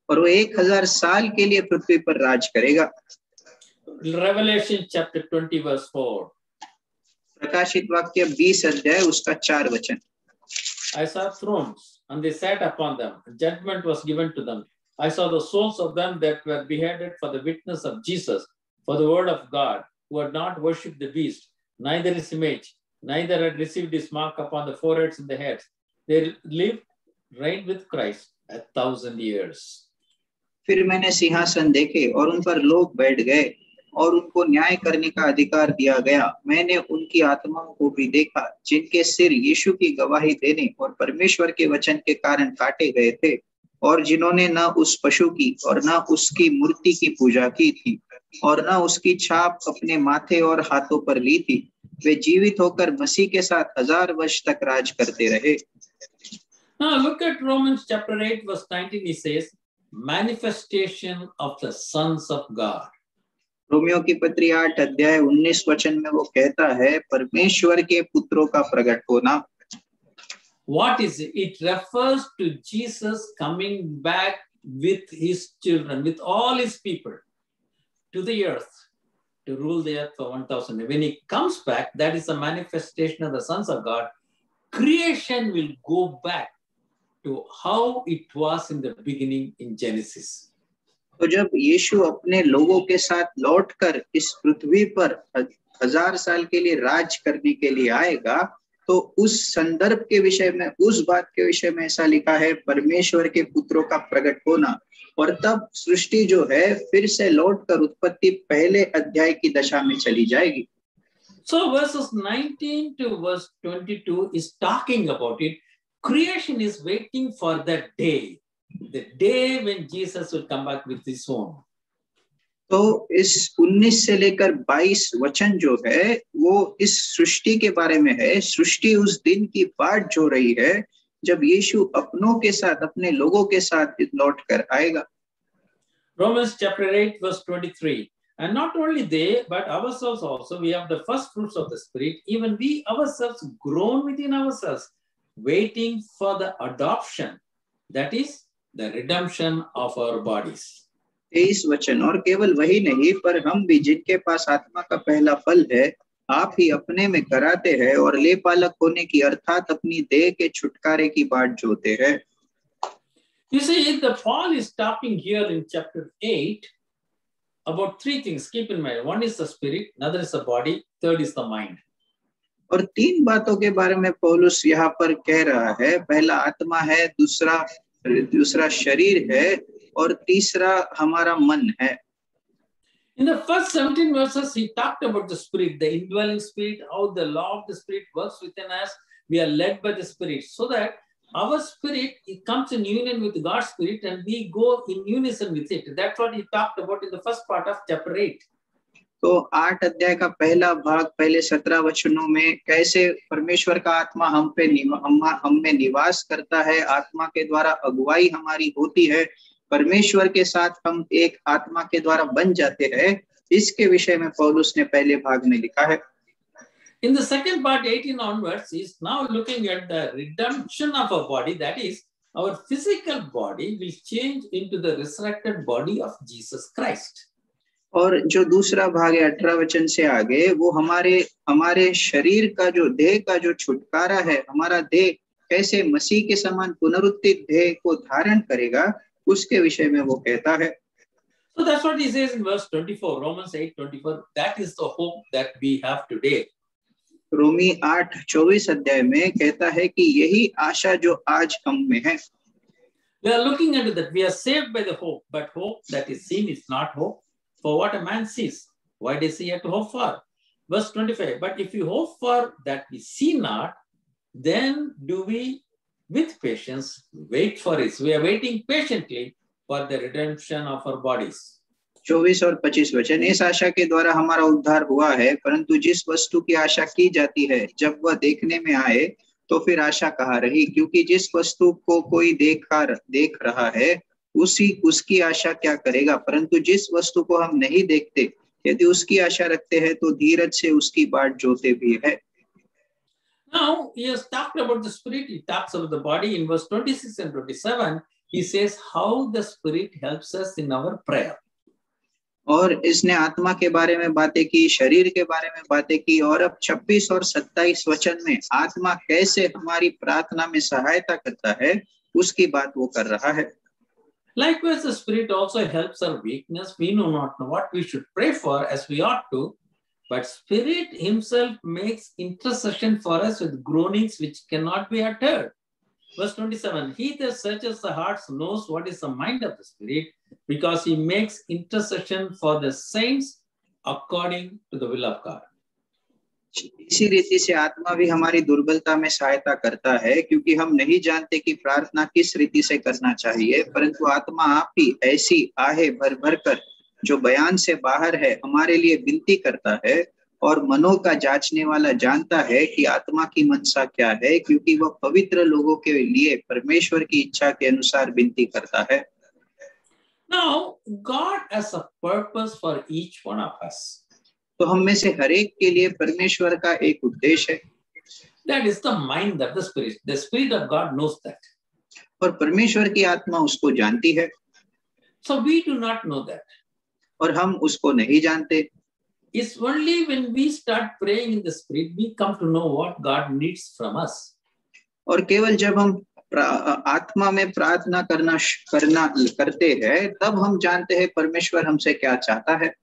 [SPEAKER 4] और वो 1000 साल के लिए पृथ्वी पर राज करेगा।
[SPEAKER 3] Revelation chapter 20 verse 4.
[SPEAKER 4] प्रकाशित वाक्य 20 अध्याय उसका 4 वचन।
[SPEAKER 3] I saw thrones, and they sat upon them. Judgment was given to them. I saw the souls of them that were beheaded for the witness of Jesus, for the word of God, who had not worshipped the beast, neither his image, neither had received his mark upon the foreheads and the heads. They lived, reigned with Christ 1,000 years.
[SPEAKER 4] फिर मैंने सिंहासन देखे और उन पर लोग बैठ गए और उनको न्याय करने का अधिकार दिया गया। मैंने उनकी आत्माओं को भी देखा जिनके सिर यीशु की गवाही देने और परमेश्वर के वचन के कारण काटे गए थे, और जिन्होंने न उस पशु की और न उसकी मूर्ति की पूजा की थी और न उसकी छाप अपने माथे और हाथों पर ली थी। वे जीवित होकर मसीह के साथ 1000 वर्ष तक राज करते रहे।
[SPEAKER 3] Now look at Romans chapter 8 verse 19. He says, manifestation of the sons of God.
[SPEAKER 4] Romeo की पत्री 8 अध्याय 19 वचन में वो कहता है परमेश्वर के पुत्रों का प्रकट होना।
[SPEAKER 3] What is it? It refers to Jesus coming back with his children, with all his people to the earth to rule the earth for 1,000 years. When he comes back, that is a manifestation of the sons of God. Creation will go back to how it was in the beginning in Genesis.
[SPEAKER 4] तो जब यीशु अपने लोगों के साथ लौटकर इस पृथ्वी पर 1000 साल के लिए राज करने के लिए आएगा, तो उस संदर्भ के विषय में, उस बात के विषय में ऐसा लिखा है परमेश्वर के पुत्रों का प्रकट होना। और तब सृष्टि जो है फिर से लौटकर उत्पत्ति पहले अध्याय की दशा में चली जाएगी।
[SPEAKER 3] So verses 19 to verse 22 is talking about it. Creation is waiting for that day. The day when Jesus will come back with his own.
[SPEAKER 4] तो इस 19 से लेकर 22 वचन जो है वो इस सृष्टि के बारे में है। सृष्टि उस दिन की बाट जो रही है जब यीशु अपनों के साथ, अपने लोगों के साथ लौट कर आएगा।
[SPEAKER 3] Romans chapter 8 verse 23. And not only they, but ourselves also, we have the first fruits of the Spirit, even we ourselves groan within ourselves, waiting for the adoption, that is the redemption of our bodies.
[SPEAKER 4] 23 वचन, और केवल वही नहीं पर हम भी जिनके पास आत्मा का पहला फल है आप ही अपने में कराते हैं और ले पालक होने की अर्थात अपनी देह के छुटकारे की बाट जोते हैं।
[SPEAKER 3] You see, the Paul is talking here in chapter 8 about three things. Keep in mind, one is the spirit, another is the body, third is the mind.
[SPEAKER 4] और 3 बातों के बारे में पौलुस यहाँ पर कह रहा है। पहला आत्मा है, दूसरा शरीर है और तीसरा हमारा मन है।
[SPEAKER 3] In the first 17 verses, he talked about the spirit, the indwelling spirit, how the law of the spirit works within us. We are led by the spirit, so that our spirit, it comes in union with God's spirit and we go in unison with it. That's what he talked about in the first part of chapter 8.
[SPEAKER 4] तो 8 अध्याय का पहला भाग पहले 17 वचनों में कैसे परमेश्वर का आत्मा हम में निवास करता है, आत्मा के द्वारा अगुवाई हमारी होती है, परमेश्वर के साथ हम एक आत्मा के द्वारा बन जाते हैं, इसके विषय में पौलुस ने पहले भाग में लिखा है।
[SPEAKER 3] In the second part, 18 onwards, is now looking at the redemption of a body, that is, our physical body will change into the resurrected body of Jesus Christ.
[SPEAKER 4] और जो दूसरा भाग है 18 वचन से आगे, वो हमारे शरीर का जो देह का जो छुटकारा है, हमारा देह कैसे मसीह के समान पुनरुत्थित देह को धारण करेगा, उसके विषय में वो कहता है।
[SPEAKER 3] So that's what he says in verse 24, Romans 8:24. That is the hope that we have today.
[SPEAKER 4] रोमी 8:24 अध्याय में कहता है कि यही आशा जो आज हम में है।
[SPEAKER 3] We are looking at that. We are saved by the hope, but hope that is seen is not hope. For what a man sees, why does he have to hope for? Verse 25. But if we hope for that we see not, then do we with patience wait for it. We are waiting patiently for the redemption of our bodies.
[SPEAKER 4] 24 और 25 वचन, इस आशा के द्वारा हमारा उद्धार हुआ है, परंतु जिस वस्तु की आशा की जाती है जब वह देखने में आए तो फिर आशा कहाँ रही, क्योंकि जिस वस्तु को कोई देख रहा है उसकी आशा क्या करेगा, परंतु जिस वस्तु को हम नहीं देखते यदि उसकी आशा रखते हैं तो धीरज से उसकी बाट जोते भी है।
[SPEAKER 3] Now he has talked about the spirit, he talks about the body. In verse 26 and 27 he says how the spirit helps us in our prayer.
[SPEAKER 4] और इसने आत्मा के बारे में बातें की, शरीर के बारे में बातें की, और अब 26 और 27 वचन में आत्मा कैसे हमारी प्रार्थना में सहायता करता है उसकी बात वो कर रहा है।
[SPEAKER 3] Likewise, the Spirit also helps our weakness. We do not know what we should pray for as we ought to, but Spirit Himself makes intercession for us with groanings which cannot be uttered. Verse 27, He that searches the hearts knows what is the mind of the Spirit, because He makes intercession for the saints according to the will of God.
[SPEAKER 4] इसी रीति से आत्मा भी हमारी दुर्बलता में सहायता करता है, क्योंकि हम नहीं जानते कि प्रार्थना किस रीति से करना चाहिए, परंतु आत्मा आप ही ऐसी आहे भर भर कर जो बयान से बाहर है हमारे लिए विनती करता है, और मनों का जांचने वाला जानता है कि आत्मा की मनसा क्या है, क्योंकि वह पवित्र लोगों के लिए परमेश्वर की इच्छा के अनुसार विनती करता है।
[SPEAKER 3] Now, God has a purpose for each one of us.
[SPEAKER 4] तो हम में से हर एक के लिए परमेश्वर का एक उद्देश्य है।
[SPEAKER 3] That is the mind of the Spirit. The Spirit of God knows that.
[SPEAKER 4] और परमेश्वर की आत्मा उसको जानती है।
[SPEAKER 3] So we do not know that.
[SPEAKER 4] और हम उसको नहीं जानते।
[SPEAKER 3] It's only when we start praying in the Spirit, we come to know what God needs from us.
[SPEAKER 4] और केवल जब हम आत्मा में प्रार्थना करते हैं, तब हम जानते हैं परमेश्वर हमसे क्या चाहता है।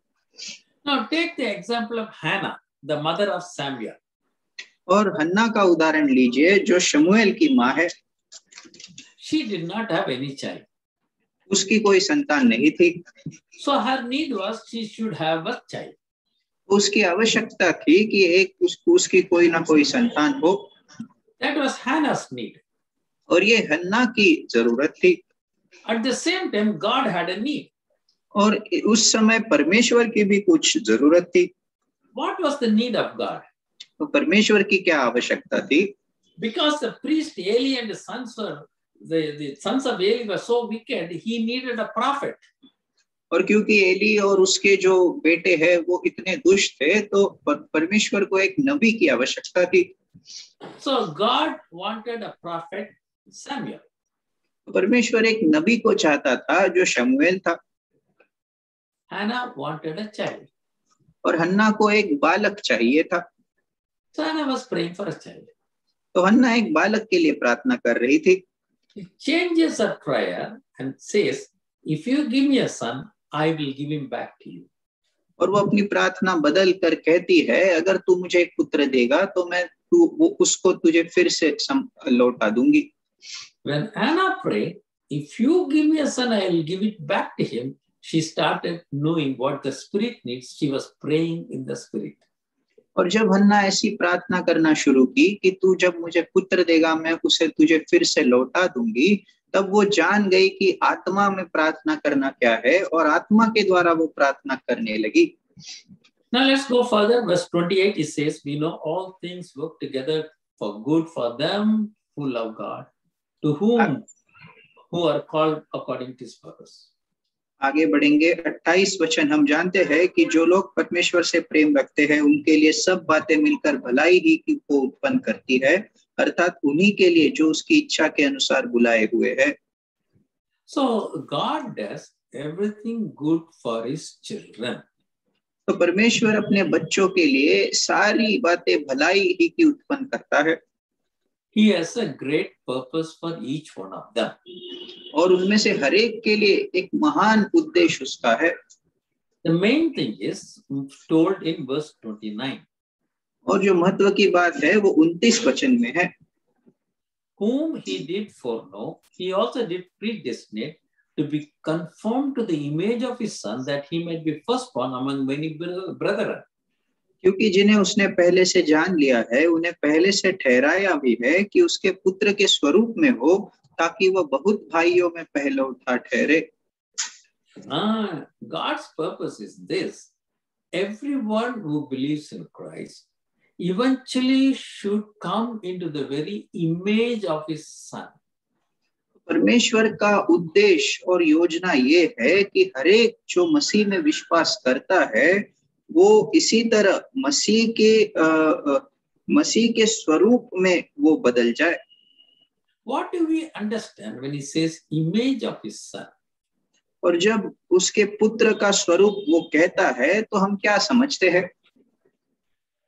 [SPEAKER 3] Now take the example of Hannah, the mother of Samuel.
[SPEAKER 4] और हन्ना का उदाहरण लीजिए, जो शमूएल की माँ है।
[SPEAKER 3] She did not have any child.
[SPEAKER 4] उसकी कोई संतान नहीं थी।
[SPEAKER 3] So her need was she should have a child.
[SPEAKER 4] उसकी आवश्यकता थी कि उसकी कोई ना कोई संतान हो।
[SPEAKER 3] That was Hannah's need.
[SPEAKER 4] और ये हन्ना की जरूरत थी।
[SPEAKER 3] At the same time, God had a need.
[SPEAKER 4] और उस समय परमेश्वर की भी कुछ जरूरत थी।
[SPEAKER 3] What was the need of God?
[SPEAKER 4] तो परमेश्वर की क्या आवश्यकता थी?
[SPEAKER 3] Because the priest Eli and the sons of Eli were so wicked, he needed a prophet.
[SPEAKER 4] और क्योंकि एली और उसके जो बेटे हैं वो इतने दुष्ट थे, तो परमेश्वर को एक नबी की आवश्यकता थी।
[SPEAKER 3] So God wanted a prophet, Samuel.
[SPEAKER 4] परमेश्वर एक नबी को चाहता था जो शमूएल था।
[SPEAKER 3] Hannah wanted a child.
[SPEAKER 4] और हन्ना को एक बालक चाहिए था।
[SPEAKER 3] So Hannah was praying for a child.
[SPEAKER 4] तो हन्ना एक बालक के लिए प्रार्थना कर रही थी।
[SPEAKER 3] She changes her prayer and says, "If you give me a son, I will give him back to you."
[SPEAKER 4] और वो अपनी प्रार्थना बदल कर कहती है, अगर तू मुझे एक पुत्र देगा तो मैं उसको तुझे फिर से लौटा दूंगी।
[SPEAKER 3] When Hannah prayed, "If you give me a son, I will give it back to him," she started knowing what the Spirit needs. She was praying in the Spirit.
[SPEAKER 4] और जब हन्ना ऐसी प्रार्थना करना शुरू की कि तू जब मुझे पुत्र देगा मैं उसे तुझे फिर से लौटा दूंगी, तब वो जान गई कि आत्मा में प्रार्थना करना क्या है, और आत्मा के द्वारा वो प्रार्थना करने लगी।
[SPEAKER 3] Now let's go further. Verse 28, it says, "We know all things work together for good for them who love God, to who are called according to His purpose."
[SPEAKER 4] आगे बढ़ेंगे। 28 वचन, हम जानते हैं कि जो लोग परमेश्वर से प्रेम रखते हैं उनके लिए सब बातें मिलकर भलाई ही को उत्पन्न करती है, अर्थात उन्हीं के लिए जो उसकी इच्छा के अनुसार बुलाए हुए हैं।
[SPEAKER 3] So God does everything good for His children.
[SPEAKER 4] तो परमेश्वर अपने बच्चों के लिए सारी बातें भलाई ही की उत्पन्न करता है।
[SPEAKER 3] He has a great purpose for each one of them.
[SPEAKER 4] और उनमें से हर एक के लिए एक महान उद्देश्य उसका है।
[SPEAKER 3] The main thing is told in verse 29.
[SPEAKER 4] और जो महत्व की बात है वो 29 वचन में है।
[SPEAKER 3] Whom He did foreknow, He also did predestinate to be conformed to the image of His Son, that He might be firstborn among many brethren.
[SPEAKER 4] क्योंकि जिन्हें उसने पहले से जान लिया है, उन्हें पहले से ठहराया भी है कि उसके पुत्र के स्वरूप में हो, ताकि वह बहुत भाइयों में पहलौठा ठहरे।
[SPEAKER 3] God's purpose is this: everyone who believes in Christ eventually should come into the very image of His Son.
[SPEAKER 4] परमेश्वर का उद्देश्य और योजना ये है कि हर एक जो मसीह में विश्वास करता है वो इसी तरह मसीह के स्वरूप में वो बदल जाए।
[SPEAKER 3] What do we understand when He says image of His Son?
[SPEAKER 4] और जब उसके पुत्र का स्वरूप वो कहता है तो हम क्या समझते हैं?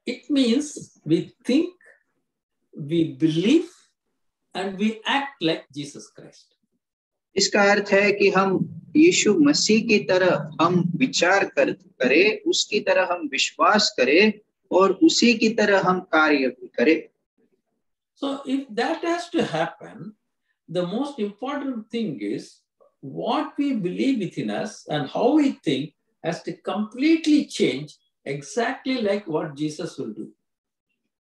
[SPEAKER 3] It means we think, we believe, and we act like Jesus Christ.
[SPEAKER 4] इसका अर्थ है कि हम यीशु मसीह की तरह हम विचार करें, उसकी तरह हम विश्वास करें और उसी की तरह हम कार्य भी करें।
[SPEAKER 3] So if that has to happen, the most important thing is what we believe within us and how we think has to completely change, exactly like what Jesus will do.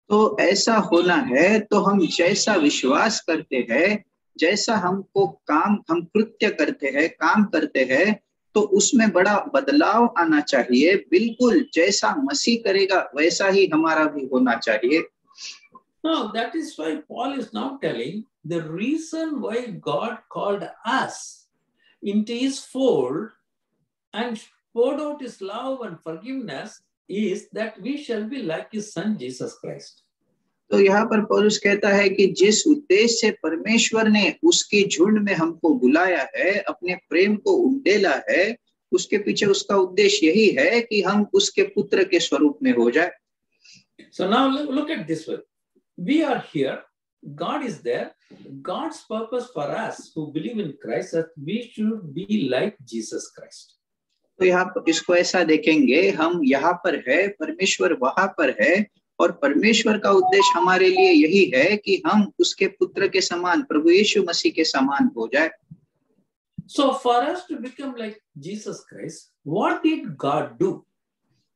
[SPEAKER 4] तो ऐसा होना है तो हम जैसा विश्वास करते हैं, जैसा हमको हम कृत्य करते हैं, काम करते हैं, तो उसमें बड़ा बदलाव आना चाहिए। बिल्कुल जैसा मसीह करेगा वैसा ही हमारा भी होना चाहिए।
[SPEAKER 3] No, that is why Paul is now telling the reason why God called us into his fold and poured out his love and forgiveness is that we shall be like his son Jesus Christ.
[SPEAKER 4] तो यहाँ पर पौलुस कहता है कि जिस उद्देश्य से परमेश्वर ने उसकी झुंड में हमको बुलाया है, अपने प्रेम को उंडेला है, उसके पीछे उसका उद्देश्य यही है कि हम उसके पुत्र के स्वरूप में हो जाए।
[SPEAKER 3] So now look at this way. We are here, God is there, God's purpose for us who believe in Christ that we should be like Jesus Christ.
[SPEAKER 4] तो यहाँ पर इसको ऐसा देखेंगे, हम यहाँ पर है, परमेश्वर वहां पर है, और परमेश्वर का उद्देश्य हमारे लिए यही है कि हम उसके पुत्र के समान, प्रभु यीशु मसीह के समान हो जाए।
[SPEAKER 3] So for us to become like Jesus Christ, what did God do?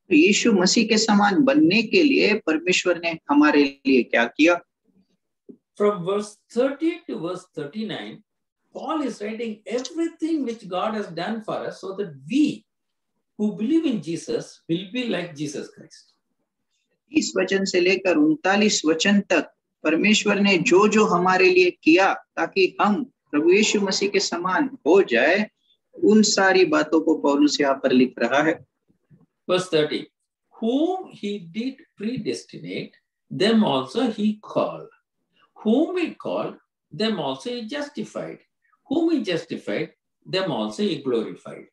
[SPEAKER 4] यीशु मसीह के समान बनने के लिए परमेश्वर ने हमारे लिए क्या किया?
[SPEAKER 3] From verse 30 to verse 39, Paul is writing everything which God has done for us so that we who believe in Jesus will be like Jesus Christ.
[SPEAKER 4] इस वचन से लेकर 39 वचन तक परमेश्वर ने जो जो हमारे लिए किया ताकि हम प्रभु यीशु मसीह के समान हो जाए, उन सारी बातों को पौलुस यहाँ पर लिख रहा है।
[SPEAKER 3] Verse 30, whom he did predestinate, them also he called. Whom he called, them also he justified. Whom he justified, them also he glorified.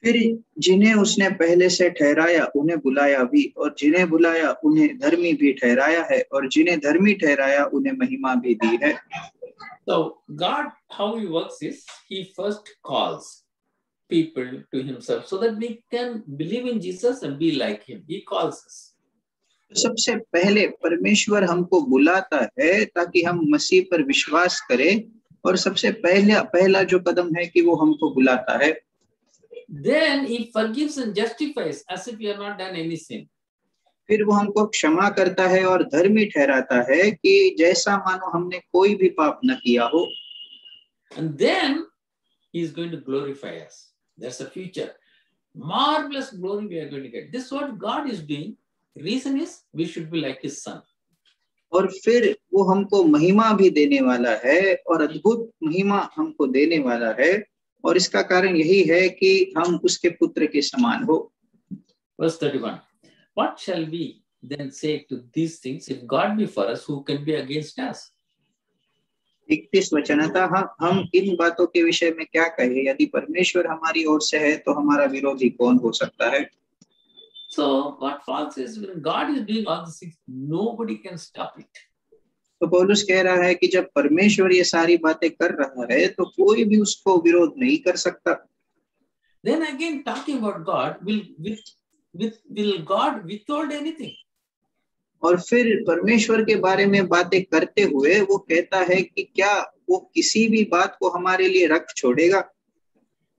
[SPEAKER 4] फिर जिन्हें उसने पहले से ठहराया उन्हें बुलाया भी, और जिन्हें बुलाया उन्हें धर्मी भी ठहराया है, और जिन्हें धर्मी ठहराया उन्हें महिमा भी दी है।
[SPEAKER 3] So God, how he works is, he first calls people to himself so that we can believe in Jesus and be like him. He calls us.
[SPEAKER 4] सबसे पहले परमेश्वर हमको बुलाता है ताकि हम मसीह पर विश्वास करें, और सबसे पहला जो कदम है कि वो हमको बुलाता है।
[SPEAKER 3] Then he forgives and justifies as if we have not done any sin.
[SPEAKER 4] फिर वो हमको क्षमा करता है और धर्मी ठहराता है कि जैसा मानो हमने कोई भी पाप न किया हो।
[SPEAKER 3] And then he is going to glorify us. That's a future. Marvelous glory we are going to get. This is what God is doing. The reason is we should be like his son.
[SPEAKER 4] और फिर वो हमको महिमा भी देने वाला है, और अद्भुत महिमा हमको देने वाला है, और इसका कारण यही है कि हम उसके पुत्र के समान हो।
[SPEAKER 3] Verse 31. What shall we then say to these things? If God be for us, who can be against us?
[SPEAKER 4] 31 वचन, हम इन बातों के विषय में क्या कहें? यदि परमेश्वर हमारी ओर से है तो हमारा विरोधी कौन हो सकता है?
[SPEAKER 3] So what Paul says, when God is doing all these things, nobody can stop it.
[SPEAKER 4] तो पौलुस कह रहा है कि जब परमेश्वर ये सारी बातें कर रहा है तो कोई भी उसको विरोध नहीं कर सकता।
[SPEAKER 3] Then again, talking about God, will God withhold anything?
[SPEAKER 4] और फिर परमेश्वर के बारे में बातें करते हुए वो कहता है कि क्या वो किसी भी बात को हमारे लिए रख छोड़ेगा?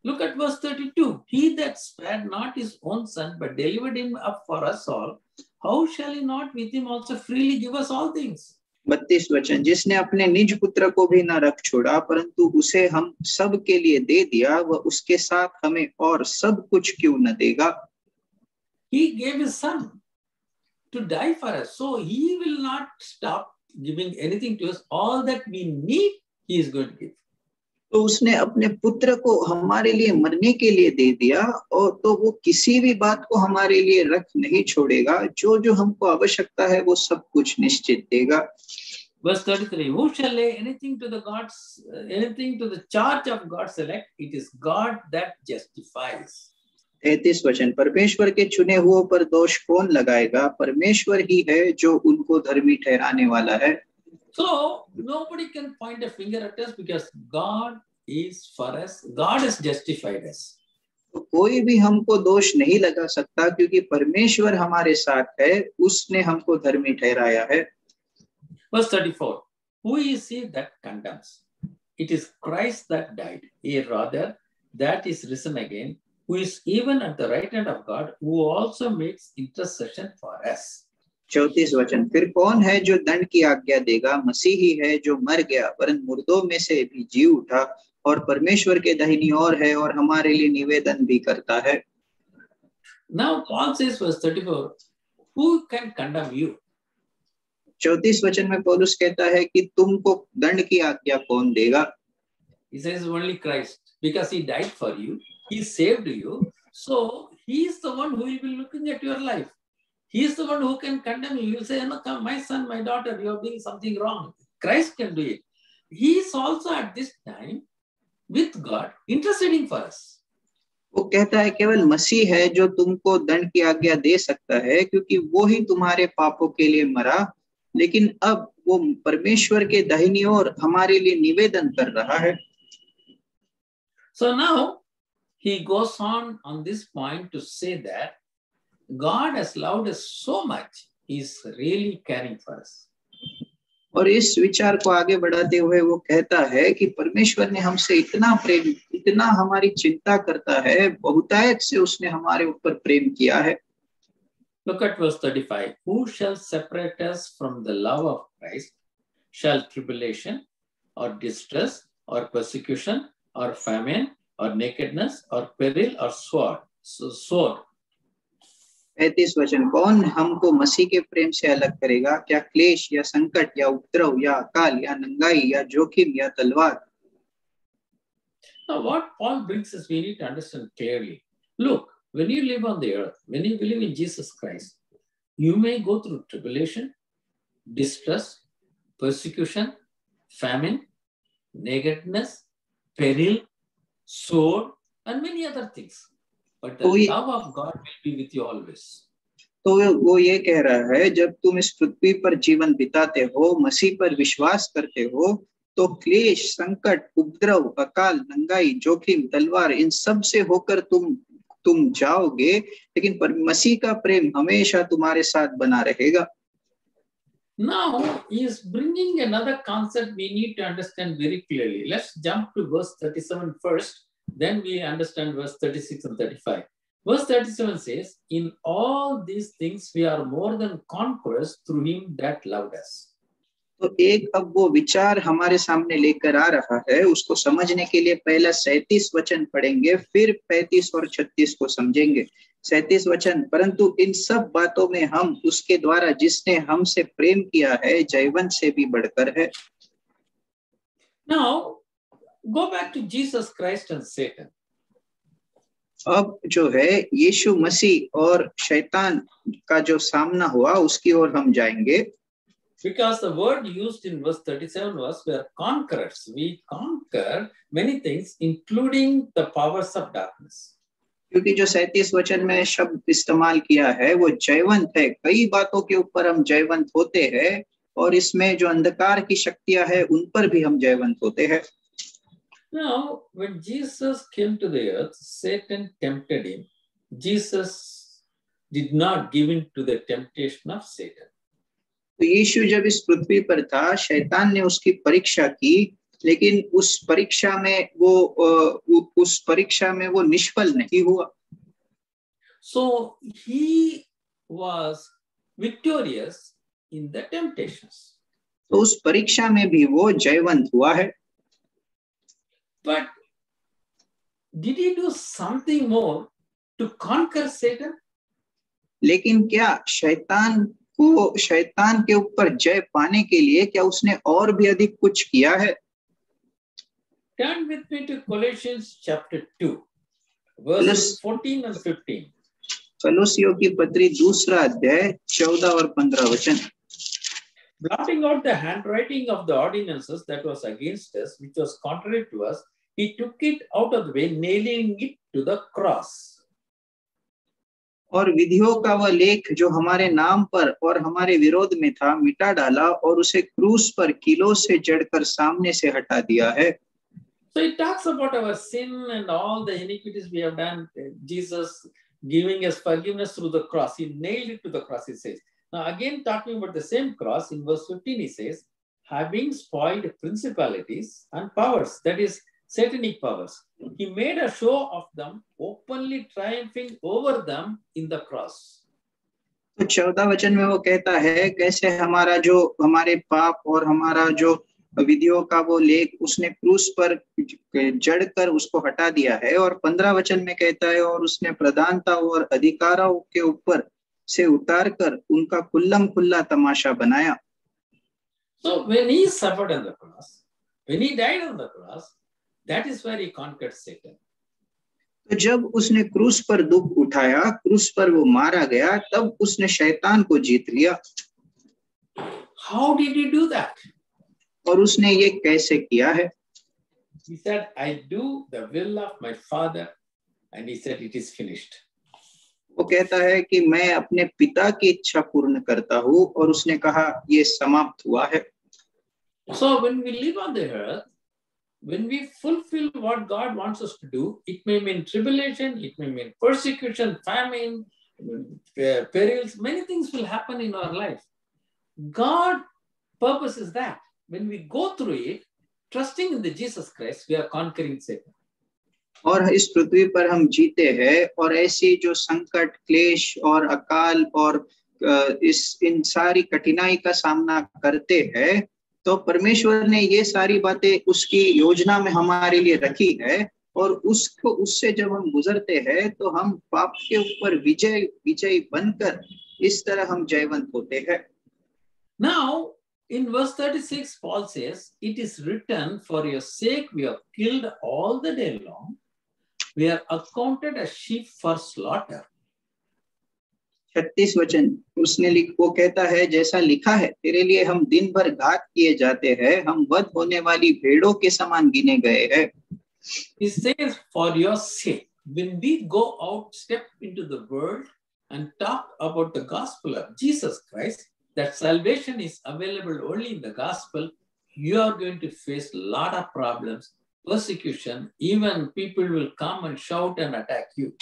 [SPEAKER 3] Look at verse 32. He that spared not his own son, but delivered him up for us all, how shall he not with him also freely give us all things?
[SPEAKER 4] 32 वचन, जिसने अपने निज पुत्र को भी न रख छोड़ा परंतु उसे हम सब के लिए दे दिया, वह उसके साथ हमें और सब कुछ क्यों न देगा?
[SPEAKER 3] He gave his son to die for us, so he will not stop giving anything to us. All that we need, he is going to give.
[SPEAKER 4] तो उसने अपने पुत्र को हमारे लिए मरने के लिए दे दिया, और तो वो किसी भी बात को हमारे लिए रख नहीं छोड़ेगा। जो जो हमको आवश्यकता है वो सब कुछ निश्चित देगा।
[SPEAKER 3] Verse 33, who shall lay anything to the charge of God's elect? It is God that justifies.
[SPEAKER 4] 33 वचन, परमेश्वर के चुने हुओं पर दोष कौन लगाएगा? परमेश्वर ही है जो उनको धर्मी ठहराने वाला है।
[SPEAKER 3] So nobody can point a finger at us because God is for us. God has justified us.
[SPEAKER 4] तो कोई भी हमको दोष नहीं लगा सकता क्योंकि परमेश्वर हमारे साथ है, उसने हमको धर्मी ठहराया है।
[SPEAKER 3] Verse 34, who is he that condemns? It is Christ that died, yea, rather, that is risen again, who is even at the right hand of God, who also makes intercession for us.
[SPEAKER 4] 34 वचन, फिर कौन है जो दंड की आज्ञा देगा? मसीह ही है जो मर गया वरन मुर्दों में से भी जी उठा और परमेश्वर के दाहिनी ओर है और हमारे लिए निवेदन भी करता है।
[SPEAKER 3] Now Paul says, verse 34, who can condemn you?
[SPEAKER 4] 34 वचन में पौलुस कहता है कि तुमको दंड की आज्ञा कौन देगा?
[SPEAKER 3] He says only Christ, because he died for you, he saved you, so he is the one who will be looking at your life. He is the one who can condemn you. You will say, no, come, my son, my daughter, you are doing something wrong. Christ can do it. He is also at this time with God interceding for us.
[SPEAKER 4] वो कहता है केवल मसीह है जो तुमको दंड की आज्ञा दे सकता है क्योंकि वो ही तुम्हारे पापों के लिए मरा, लेकिन अब वो परमेश्वर के दाहिनी ओर हमारे लिए निवेदन कर रहा है।
[SPEAKER 3] So now he goes on this point to say that God has loved us so much, he is really caring for us.
[SPEAKER 4] और इस विचार को आगे बढ़ाते हुए वो कहता है कि परमेश्वर ने हमसे इतना प्रेम, इतना हमारी चिंता करता है, बहुतायत से उसने हमारे ऊपर प्रेम किया है।
[SPEAKER 3] Look at verse 35. Who shall separate us from the love of Christ? Shall tribulation or distress or persecution or famine or nakedness or peril or sword?
[SPEAKER 4] 35 वचन, कौन हमको मसीह के प्रेम से अलग करेगा? क्या क्लेश या संकट या उपद्रव या अकाल या नंगाई या जोखिम या तलवार?
[SPEAKER 3] Now what Paul brings us, we need to understand clearly. Look, when you live on the earth, when you believe in Jesus Christ, you may go through tribulation, distress, persecution, famine, nakedness, peril, sword, and many other things. But the love of God will be with you always.
[SPEAKER 4] तो वो ये कह रहा है, जब तुम इस पृथ्वी पर जीवन बिताते हो, मसीह पर विश्वास करते हो, तो क्लेश, संकट, उपद्रव, अकाल, नंगाई, जोखिम, तलवार, इन सब से होकर तुम जाओगे, लेकिन मसीह का प्रेम हमेशा तुम्हारे साथ बना रहेगा।
[SPEAKER 3] Now he is bringing another concept we need to understand very clearly. Let's jump to verse 37 first, then we understand verse 36 and 35. Verse 37 says, in all these things we are more than conquerors through him that loved us.
[SPEAKER 4] तो एक अब वो विचार हमारे सामने लेकर आ रहा है, उसको समझने के लिए पहला 37 वचन पढ़ेंगे, फिर 35 और 36 को समझेंगे। 37 वचन, परंतु इन सब बातों में हम उसके द्वारा जिसने हमसे प्रेम किया है, जयवंत से भी बढ़कर है।
[SPEAKER 3] Now go back to Jesus Christ and Satan.
[SPEAKER 4] अब जो है यीशु मसीह और शैतान का जो सामना हुआ उसकी ओर हम जाएंगे।
[SPEAKER 3] Because the word used in verse 37 was we are conquerors. We conquer many things, including the powers of darkness.
[SPEAKER 4] क्योंकि जो 37 वचन में शब्द इस्तेमाल किया है वो जयवंत है, कई बातों के ऊपर हम जयवंत होते हैं और इसमें जो अंधकार की शक्तियां है उन पर भी हम जयवंत होते हैं।
[SPEAKER 3] Now, when Jesus came to the earth, Satan tempted him. Jesus did not give in to the temptation of Satan.
[SPEAKER 4] तो यीशु जब इस पृथ्वी पर था, शैतान ने उसकी परीक्षा की, लेकिन उस परीक्षा में वो निष्फल नहीं हुआ।
[SPEAKER 3] So he was victorious in the temptations.
[SPEAKER 4] तो उस परीक्षा में भी वो जयवंत हुआ है।
[SPEAKER 3] But did he do something more to conquer Satan?
[SPEAKER 4] लेकिन क्या शैतान के ऊपर जय पाने के लिए क्या उसने और भी अधिक कुछ किया है?
[SPEAKER 3] Turn with me to Colossians chapter 2, verses 14 and 15.
[SPEAKER 4] कलोसियों की पत्री 2 अध्याय 14 और 15 वचन।
[SPEAKER 3] Blotting out the handwriting of the ordinances that was against us, which was contrary to us, he took it out of the way, nailing it to the cross.
[SPEAKER 4] और विधियों का वह लेख जो हमारे नाम पर और हमारे विरोध में था मिटा डाला और उसे क्रूस पर कीलों से जड़कर सामने से हटा दिया है.
[SPEAKER 3] So it talks about our sin and all the iniquities we have done. Jesus giving us forgiveness through the cross. He nailed it to the cross, he says. Now again talking about the same cross, in verse 15 he says, having spoiled principalities and powers, that is satanic powers, he made a show of them, openly triumphing over them in the cross.
[SPEAKER 4] तो 14 वचन में वो कहता है कैसे हमारे पाप और हमारा जो विधियों का वो लेख उसने क्रूस पर जड़कर उसको हटा दिया है. और 15 वचन में कहता है और उसने प्रधानता और अधिकारों के ऊपर से उतारकर उनका खुल्लम खुल्ला तमाशा बनाया.
[SPEAKER 3] So when he suffered on the cross, when he died on the cross, that is where he conquered Satan.
[SPEAKER 4] तो जब उसने क्रूस पर दुख उठाया, क्रूस पर वो मारा गया, तब उसने शैतान को जीत लिया.
[SPEAKER 3] How did he do that?
[SPEAKER 4] और उसने ये कैसे किया है?
[SPEAKER 3] He said, I do the will of my Father, and he said, it is finished.
[SPEAKER 4] वो कहता है कि मैं अपने पिता की इच्छा पूर्ण करता हूँ, और उसने कहा ये समाप्त हुआ है.
[SPEAKER 3] So when we live on the earth, when we fulfill what God wants us to do, it may mean tribulation, it may mean persecution, famine, perils, many things will happen in our life. God's purpose is that when we go through it, trusting in the Jesus Christ, we are conquering Satan.
[SPEAKER 4] और इस पृथ्वी पर हम जीते हैं और ऐसी जो संकट, क्लेश और अकाल और इन सारी कठिनाई का सामना करते हैं, तो परमेश्वर ने ये सारी बातें उसकी योजना में हमारे लिए रखी है, और उससे जब हम गुजरते हैं तो हम पाप के ऊपर विजयी बनकर इस तरह हम जयवंत होते हैं.
[SPEAKER 3] Now in verse 36 Paul says, it is written, for your sake we are killed all the day long, we are accounted as sheep for slaughter.
[SPEAKER 4] 36 वचन वो कहता है जैसा लिखा है, तेरे लिए हम दिन भर घात किए जाते हैं, हम वध होने वाली भेड़ों के समान गिने गए हैं.
[SPEAKER 3] He says, for your sake, when we go out, step into the world and talk about the gospel of Jesus Christ, that salvation is available only in the gospel, you are going to face a lot of problems, persecution, even people will come and shout and attack you.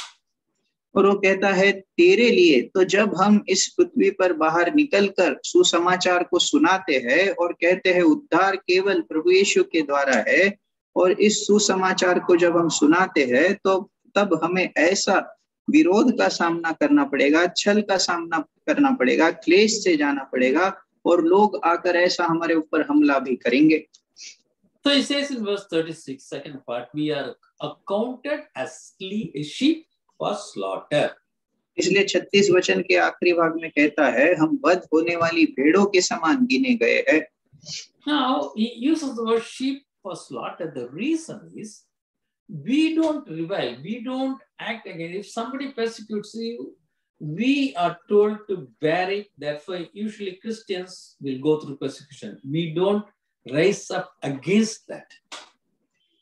[SPEAKER 4] और वो कहता है तेरे लिए, तो जब हम इस पृथ्वी पर बाहर निकलकर सुसमाचार को सुनाते हैं और कहते हैं उद्धार केवल प्रभु यीशु के द्वारा है, और इस सुसमाचार को जब हम सुनाते हैं तो तब हमें ऐसा विरोध का सामना करना पड़ेगा, छल का सामना करना पड़ेगा, क्लेश से जाना पड़ेगा, और लोग आकर ऐसा हमारे ऊपर हमला भी करेंगे.
[SPEAKER 3] So he says in verse 36, second part, we are accounted as sheep for slaughter.
[SPEAKER 4] इसलिए 36 वचन के आखिरी भाग में कहता है हम वध होने वाली भेड़ों के समान गिने गए हैं.
[SPEAKER 3] Now he uses the word sheep for slaughter. The reason is we don't revile, we don't act against. If somebody persecutes you, we are told to bear it. Therefore, usually Christians will go through persecution. We don't rise up against that.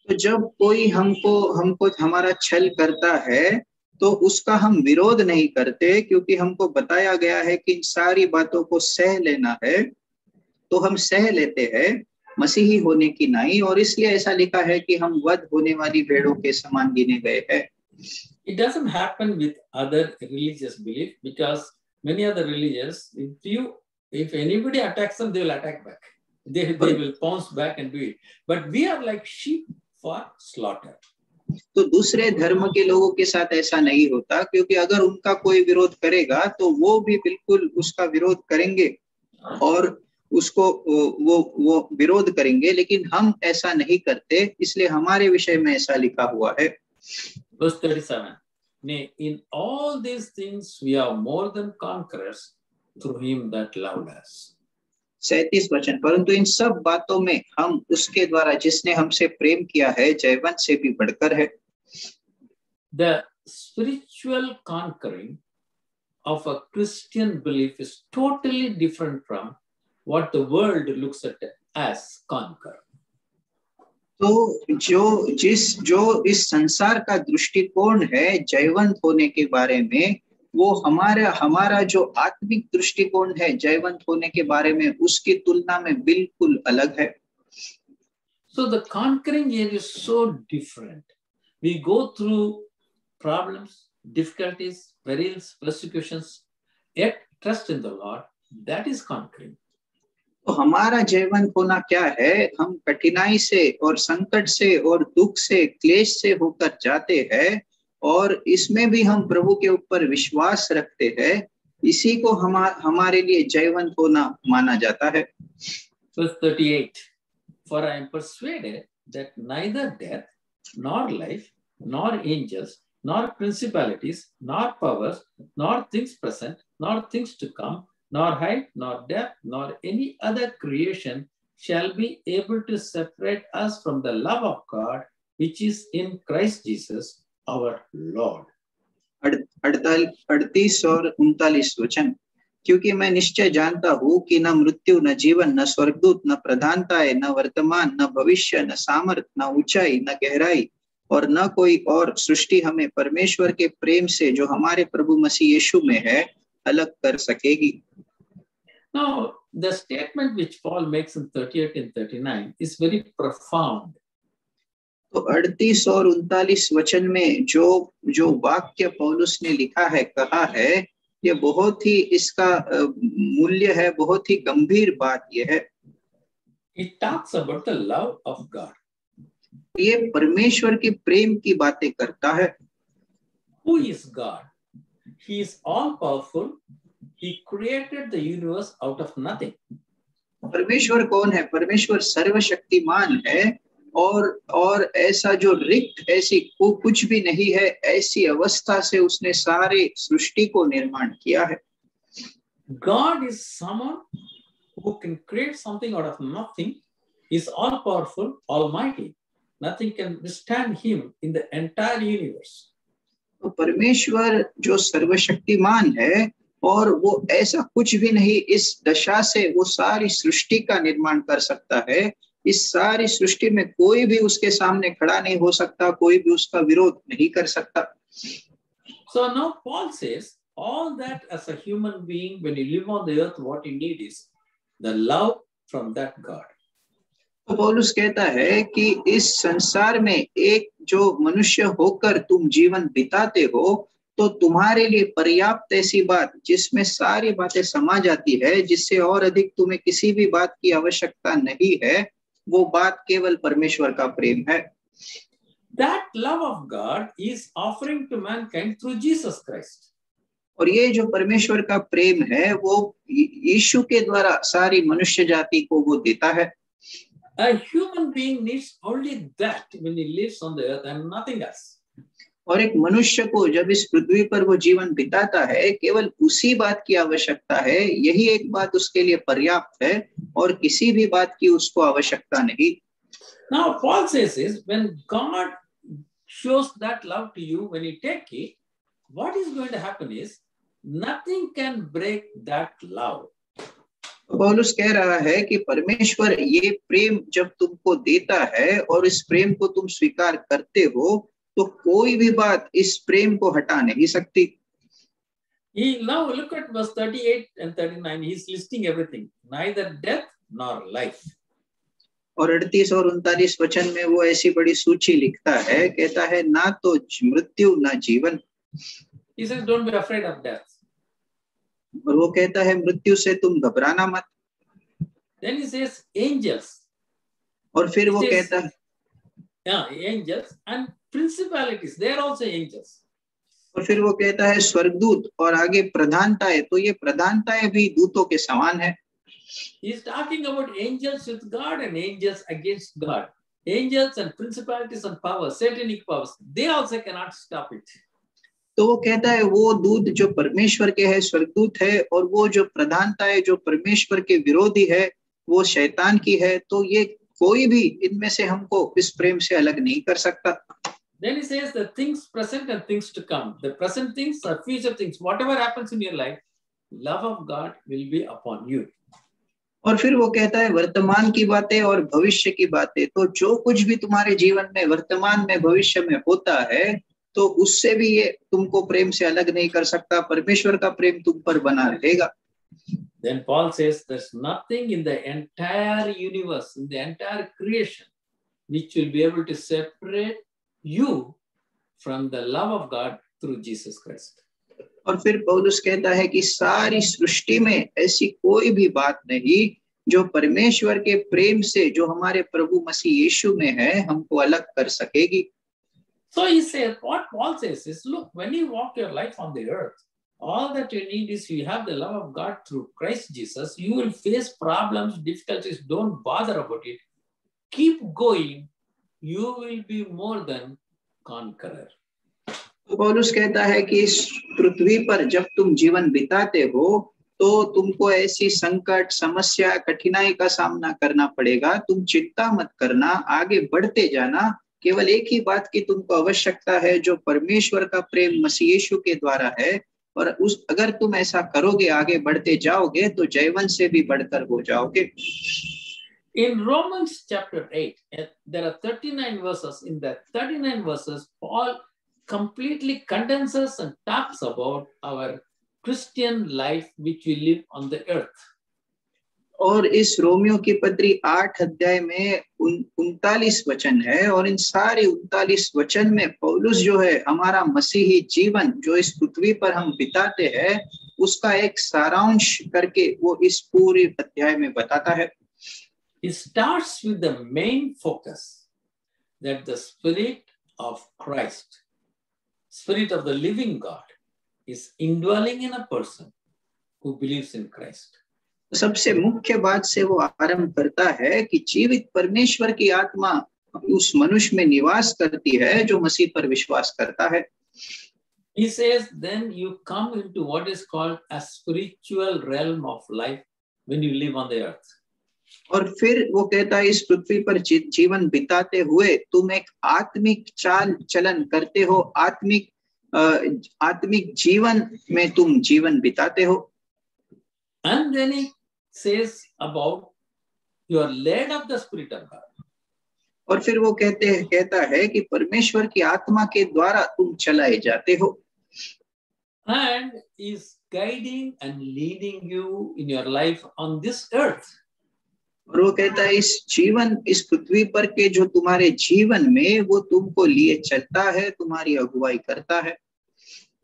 [SPEAKER 4] तो जब कोई हमको हमारा छल करता है तो उसका हम विरोध नहीं करते, क्योंकि हमको बताया गया है कि इन सारी बातों को सह लेना है, तो हम सह लेते हैं मसीही होने की नाई, और इसलिए ऐसा लिखा है कि हम वध होने वाली भेड़ों के समान गिने गए हैं.
[SPEAKER 3] It doesn't happen with other religious belief, because many other religions, if anybody attacks them, they will attack back. They will pounce back and do it. But we are like sheep for slaughter.
[SPEAKER 4] तो दूसरे धर्म के लोगों के साथ ऐसा नहीं होता, क्योंकि अगर उनका कोई विरोध करेगा तो वो भी बिल्कुल उसका विरोध करेंगे और उसको वो विरोध करेंगे, लेकिन हम ऐसा नहीं करते, इसलिए हमारे विषय में ऐसा लिखा हुआ है.
[SPEAKER 3] Verse 37. Nay, in all these things we are more than conquerors through him that loved us.
[SPEAKER 4] 37 वचन, परंतु इन सब बातों में हम उसके द्वारा जिसने हमसे प्रेम किया है जयवंत से भी बढ़कर है.
[SPEAKER 3] The spiritual conquering of a Christian belief is totally different from what the world looks at as conquer.
[SPEAKER 4] तो जो इस संसार का दृष्टिकोण है जयवंत होने के बारे में, वो हमारा जो आत्मिक दृष्टिकोण है जयवंत होने के बारे में, उसकी तुलना में बिल्कुल अलग है.
[SPEAKER 3] So the conquering here is so different. We go through problems, difficulties, perils, persecutions, yet trust in the Lord. That is conquering.
[SPEAKER 4] तो हमारा जयवंत होना क्या है? हम कठिनाई से और संकट से और दुख से, क्लेश से होकर जाते हैं और इसमें भी हम प्रभु के ऊपर विश्वास रखते हैं. इसी को हमारे लिए जयवंत होना माना जाता है.
[SPEAKER 3] Verse 38. For I am persuaded that neither death, nor life, nor angels, nor principalities, nor powers, nor things present, nor things to come, nor height, nor depth, nor any other creation shall be able to separate us from the love of God, which is in Christ Jesus, our Lord.
[SPEAKER 4] 38 और 39 वचन. क्योंकि मैं निश्चय जानता हूँ कि न मृत्यु, न जीवन, न स्वर्गदूत, न प्रधानताएं, न वर्तमान, न भविष्य, न सामर्थ, न ऊंचाई, न गहराई और न कोई और सृष्टि हमें परमेश्वर के प्रेम से जो हमारे प्रभु मसीह यीशु में है अलग कर सकेगी.
[SPEAKER 3] Now, the statement which Paul makes in 38 and 39 is very profound.
[SPEAKER 4] तो 38 और 39 वचन में जो वाक्य पौलुस ने लिखा है, कहा है, ये बहुत ही इसका मूल्य है, बहुत ही गंभीर बात ये है.
[SPEAKER 3] It talks about the love of God.
[SPEAKER 4] ये परमेश्वर के प्रेम की बातें करता है.
[SPEAKER 3] Who is God? He is all powerful. He created the universe out of nothing.
[SPEAKER 4] परमेश्वर कौन है? परमेश्वर सर्वशक्तिमान है और ऐसा जो रिक्त, ऐसी कुछ भी नहीं है, ऐसी अवस्था से उसने सारे सृष्टि को निर्माण किया है.
[SPEAKER 3] God is someone who can create something out of nothing. He is all powerful, almighty. Nothing can withstand him in the entire universe.
[SPEAKER 4] तो परमेश्वर जो सर्वशक्तिमान है और वो ऐसा कुछ भी नहीं, इस दशा से वो सारी सृष्टि का निर्माण कर सकता है. इस सारी सृष्टि में कोई भी उसके सामने खड़ा नहीं हो सकता, कोई भी उसका विरोध नहीं कर सकता.
[SPEAKER 3] So now Paul says, all that as a human being, when you live on the earth, what you need is the love from that God.
[SPEAKER 4] तो पौलुस कहता है कि इस संसार में एक जो मनुष्य होकर तुम जीवन बिताते हो, तो तुम्हारे लिए पर्याप्त ऐसी बात जिसमें सारी बातें समा जाती है, जिससे और अधिक तुम्हें किसी भी बात की आवश्यकता नहीं है, वो बात केवल परमेश्वर का प्रेम है.
[SPEAKER 3] That love of God is offering to mankind through Jesus Christ.
[SPEAKER 4] और ये जो परमेश्वर का प्रेम है वो यीशु के द्वारा सारी मनुष्य जाति को वो देता है.
[SPEAKER 3] A human being needs only that when he lives on the earth and nothing else.
[SPEAKER 4] और एक मनुष्य को जब इस पृथ्वी पर वो जीवन बिताता है, केवल उसी बात की आवश्यकता है, यही एक बात उसके लिए पर्याप्त है और किसी भी बात की उसको आवश्यकता नहीं.
[SPEAKER 3] Now Paul says is, when God shows that love to you, when you take it, what is going to happen is nothing can break that love.
[SPEAKER 4] पौलुस कह रहा है कि परमेश्वर ये प्रेम जब तुमको देता है और इस प्रेम को तुम स्वीकार करते हो, तो कोई भी बात इस प्रेम को हटा नहीं सकती.
[SPEAKER 3] Now look at verse 38 and 39. He's listing everything. Neither death nor life.
[SPEAKER 4] और 38 और 39 वचन में वो ऐसी बड़ी सूची लिखता है, कहता है ना तो मृत्यु ना जीवन.
[SPEAKER 3] He says, don't be afraid of death.
[SPEAKER 4] और वो कहता है मृत्यु से तुम घबराना मत.
[SPEAKER 3] Then he says angels.
[SPEAKER 4] और फिर वो कहता है
[SPEAKER 3] angels and principalities, they are also angels.
[SPEAKER 4] और फिर वो कहता है स्वर्गदूत और आगे प्रधानताएं, तो ये प्रधानताएं भी दूतों के समान है.
[SPEAKER 3] He is talking about angels with God and angels against God. Angels and principalities and powers, satanic powers, they also cannot stop it.
[SPEAKER 4] तो वो कहता है वो दूत जो परमेश्वर के है, स्वर्गदूत है, और वो जो प्रधानताएं जो परमेश्वर के विरोधी है, वो शैतान की है, तो ये कोई भी इनमें से हमको इस प्रेम से अलग नहीं कर सकता.
[SPEAKER 3] Then he says the things present and things to come. The present things or future things, whatever happens in your life, love of God will be upon you.
[SPEAKER 4] और फिर वो कहता है वर्तमान की बातें और भविष्य की बातें। तो जो कुछ भी तुम्हारे जीवन में वर्तमान में भविष्य में होता है, तो उससे भी ये तुमको प्रेम से अलग नहीं कर सकता। परमेश्वर का प्रेम तुम पर बना रहेगा।
[SPEAKER 3] Then Paul says there's nothing in the entire universe, in the entire creation, which will be able to separate you from the love of God through Jesus Christ.
[SPEAKER 4] और फिर पौलुस कहता है कि सारी सृष्टि में ऐसी कोई भी बात नहीं जो परमेश्वर के प्रेम से, जो हमारे प्रभु मसीह यीशु में है, हमको अलग कर सकेगी।
[SPEAKER 3] So he says, what Paul says is, look, when you walk your life on the earth, all that you need is you have the love of God through Christ Jesus. You will face problems, difficulties. Don't bother about it. Keep going. You will be more than conqueror.
[SPEAKER 4] तो पौलुस कहता है कि इस पृथ्वी पर जब तुम जीवन बिताते हो तो तुमको ऐसी संकट, समस्या, कठिनाई का सामना करना पड़ेगा। तुम चिंता मत करना, आगे बढ़ते जाना। केवल एक ही बात की तुमको आवश्यकता है, जो परमेश्वर का प्रेम मसीह यीशु के द्वारा है। और अगर तुम ऐसा करोगे, आगे बढ़ते जाओगे, तो जयवन से भी बढ़कर हो जाओगे।
[SPEAKER 3] In Romans chapter 8, there are 39 verses. In the 39 verses, Paul completely condenses and talks about our Christian life which we live on the earth.
[SPEAKER 4] और इस रोमियो की पत्री 8 अध्याय में 39 वचन है, और इन सारे 39 वचन में पौलुस जो है हमारा मसीही जीवन जो इस पृथ्वी पर हम बिताते हैं, उसका एक सारांश करके वो इस पूरे अध्याय में बताता है।
[SPEAKER 3] It starts with the main focus that the Spirit of Christ, Spirit of the living God, is indwelling in a person who believes in Christ.
[SPEAKER 4] सबसे मुख्य बात से वो आरंभ करता है कि जीवित परमेश्वर की आत्मा उस मनुष्य में निवास करती है जो मसीह पर विश्वास करता है।
[SPEAKER 3] He says, then you come into what is called a spiritual realm of life when you live on the earth.
[SPEAKER 4] और फिर वो कहता है इस पृथ्वी पर जीवन बिताते हुए तुम एक आत्मिक चाल चलन करते हो, आत्मिक जीवन में तुम जीवन बिताते हो।
[SPEAKER 3] And then he says about you are led of the Spirit of God.
[SPEAKER 4] और फिर वो कहता है कि परमेश्वर की आत्मा के द्वारा तुम चलाए जाते हो।
[SPEAKER 3] And is guiding and leading you in your life on this earth.
[SPEAKER 4] और वो कहता है इस पृथ्वी पर के जो तुम्हारे जीवन में वो तुमको लिए चलता है, तुम्हारी अगुवाई करता है।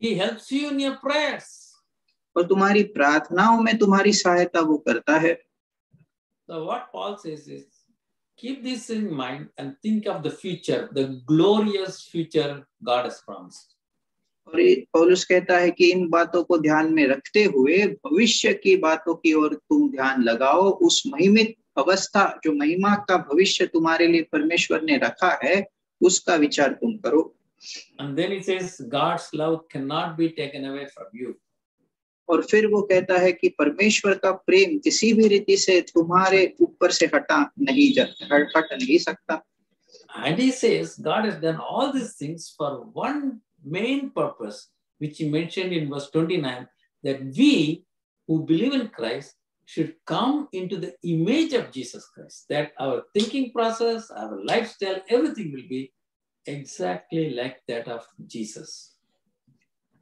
[SPEAKER 3] He helps you in your prayers.
[SPEAKER 4] और तुम्हारी प्रार्थनाओं में तुम्हारी सहायता वो करता है।
[SPEAKER 3] So what Paul says is, keep this in mind and think of the future, the glorious future God has promised.
[SPEAKER 4] और पौलुस कहता है कि इन बातों को ध्यान में रखते हुए भविष्य की बातों की ओर तुम ध्यान लगाओ। उस महिमित अवस्था, जो महिमा का भविष्य तुम्हारे लिए परमेश्वर ने रखा है, उसका विचार तुम करो।
[SPEAKER 3] And then he says, God's love cannot be taken away from you.
[SPEAKER 4] और फिर वो कहता है कि परमेश्वर का प्रेम किसी भी रीति से तुम्हारे ऊपर से हट नहीं सकता।
[SPEAKER 3] And he says, God has done all these things for one main purpose, which he mentioned in verse 29, that we who believe in Christ should come into the image of Jesus Christ, that our thinking process, our lifestyle, everything will be exactly like that of Jesus.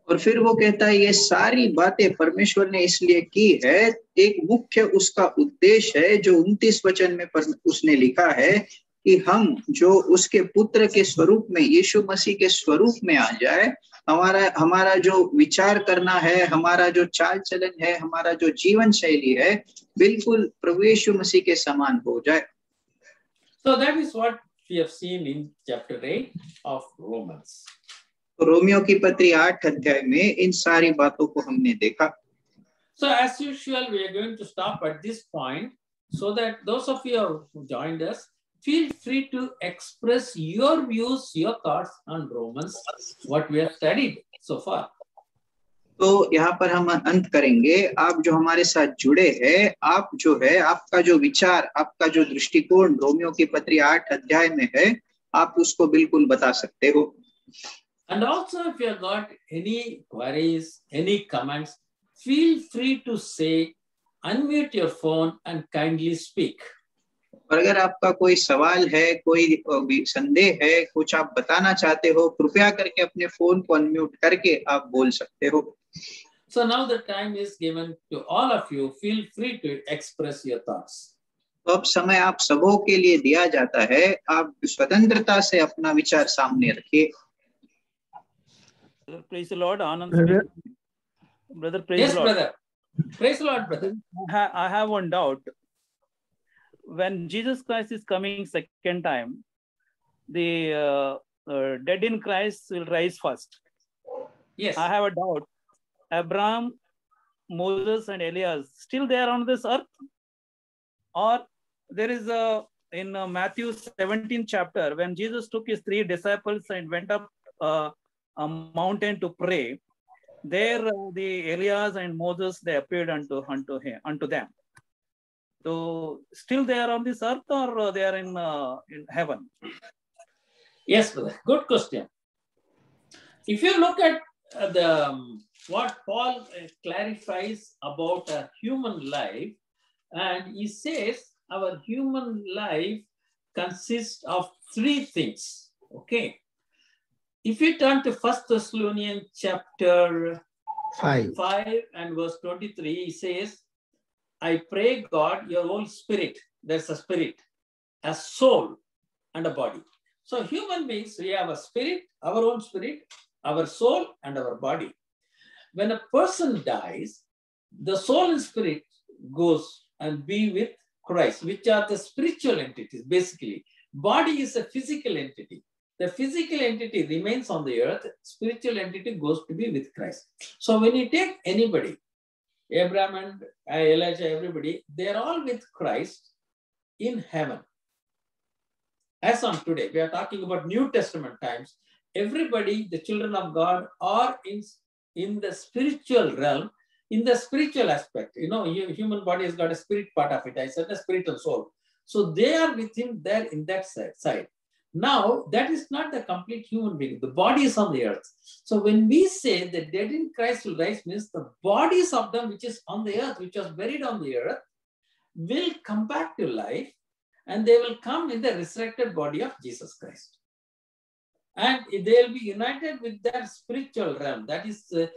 [SPEAKER 4] और फिर वो कहता है ये सारी बातें परमेश्वर ने इसलिए की है, एक मुख्य उसका उद्देश्य है जो 29 वचन में उसने लिखा है कि हम जो उसके पुत्र के स्वरूप में, यीशु मसीह के स्वरूप में आ जाए। हमारा जो विचार करना है, हमारा जो चाल चलन है, हमारा जो जीवन शैली है, बिल्कुल प्रभु यीशु मसीह के समान हो जाए।
[SPEAKER 3] So that is what we have seen in chapter 8 of Romans.
[SPEAKER 4] Romeo की पत्री 8 अध्याय में इन सारी बातों को हमने देखा।
[SPEAKER 3] So as usual, we are going to stop at this point so that those of you who joined us, feel free to express your views, your thoughts on Romans, what we have studied so far.
[SPEAKER 4] तो यहाँ पर हम अंत करेंगे। आप जो हमारे साथ जुड़े हैं, आप जो है आपका जो विचार, आपका जो दृष्टिकोण रोमियो की पत्री 8 अध्याय में है, आप उसको बिल्कुल बता सकते हो।
[SPEAKER 3] And also if you have got any queries, any comments, feel free to say unmute your phone and kindly speak.
[SPEAKER 4] और अगर आपका कोई सवाल है, कोई संदेह है, कुछ आप बताना चाहते हो, कृपया करके अपने फोन को अनम्यूट करके आप बोल सकते हो।
[SPEAKER 3] So now the time is given to all of you. Feel free to express your thoughts.
[SPEAKER 4] तो अब समय आप सबों के लिए दिया जाता है, आप स्वतंत्रता से अपना विचार सामने रखिए।
[SPEAKER 5] Praise the Lord, Anand. Brother, praise
[SPEAKER 3] Yes,
[SPEAKER 5] the Lord.
[SPEAKER 3] brother. Praise the Lord, brother.
[SPEAKER 5] I have one doubt. When Jesus Christ is coming second time, the dead in Christ will rise first.
[SPEAKER 3] Yes.
[SPEAKER 5] I have a doubt. Abraham, Moses, and Elias, still they are on this earth? Or there is in Matthew 17 chapter, when Jesus took his 3 disciples and went up a mountain to pray, there the Elias and Moses, they appeared unto them. So still they are on this earth, or they are in heaven?
[SPEAKER 3] Yes, brother. Good question. If you look at what Paul clarifies about a human life, and he says our human life consists of 3 things. Okay. If you turn to 1 Thessalonians chapter 5 and verse 23, he says, I pray God, your whole spirit, there's a spirit, a soul, and a body. So human beings, we have a spirit, our own spirit, our soul, and our body. When a person dies, the soul and spirit goes and be with Christ, which are the spiritual entities, basically. Body is a physical entity. The physical entity remains on the earth, spiritual entity goes to be with Christ. So when you take anybody, Abraham and Elijah, everybody, they're all with Christ in heaven. As on today, we are talking about New Testament times. Everybody, the children of God, are in the spiritual realm, in the spiritual aspect. You know, human body has got a spirit part of it. I said a spirit and soul. So they are with him there in that side. Now, that is not the complete human being. The body is on the earth. So when we say the dead in Christ will rise, means the bodies of them which is on the earth, which was buried on the earth, will come back to life, and they will come in the resurrected body of Jesus Christ. And they will be united with their spiritual realm. That is the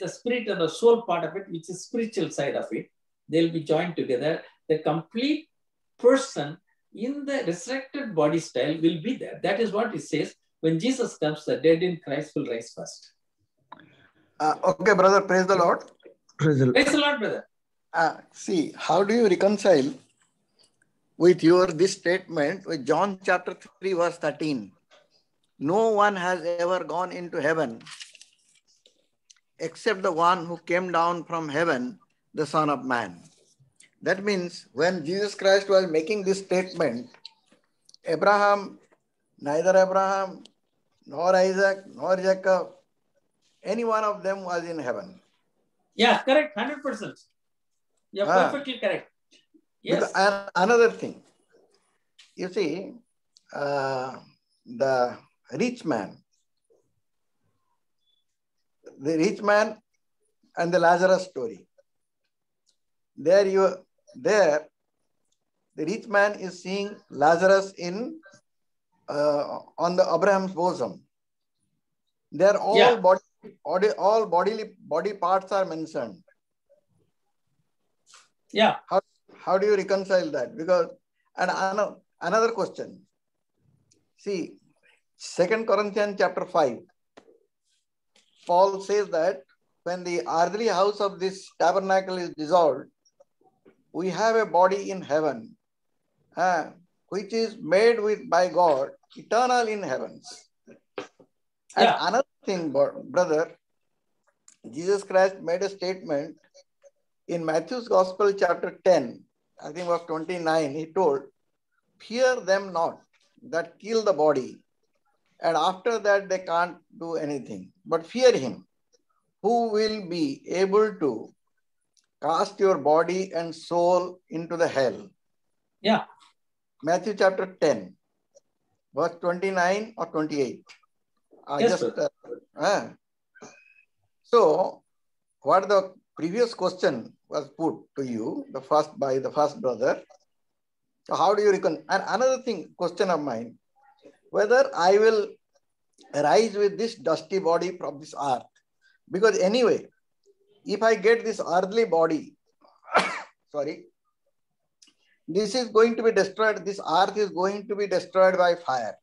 [SPEAKER 3] spirit and the soul part of it, which is spiritual side of it. They will be joined together. The complete person in the resurrected body style will be there. That is what it says. When Jesus comes, the dead in Christ will rise first.
[SPEAKER 6] Okay, brother, praise the Lord.
[SPEAKER 3] Praise the Lord, brother.
[SPEAKER 6] See, how do you reconcile with this statement with John chapter 3 verse 13? No one has ever gone into heaven except the one who came down from heaven, the Son of Man. That means when Jesus Christ was making this statement, neither Abraham, nor Isaac, nor Jacob, any one of them was in heaven.
[SPEAKER 3] Yeah, correct, 100%. You're perfectly correct. Yes.
[SPEAKER 6] And another thing, you see, the rich man and the Lazarus story. There, the rich man is seeing Lazarus on the Abraham's bosom. There all body parts are mentioned.
[SPEAKER 3] Yeah.
[SPEAKER 6] How do you reconcile that? Because, and another question. See, 2 Corinthians chapter 5, Paul says that when the earthly house of this tabernacle is dissolved, we have a body in heaven, which is made by God, eternal in heavens. And another thing, brother, Jesus Christ made a statement in Matthew's Gospel chapter 10, I think verse 29, he told, fear them not that kill the body, and after that they can't do anything, but fear him who will be able to cast your body and soul into the hell.
[SPEAKER 3] Yeah.
[SPEAKER 6] Matthew chapter 10, verse 29 or 28.
[SPEAKER 3] Yes,
[SPEAKER 6] So, what the previous question was put to you, by the first brother. So how do you reckon? And another thing, question of mine, whether I will rise with this dusty body from this earth. Because anyway, if I get this earthly body, sorry, this is going to be destroyed. This earth is going to be destroyed by fire.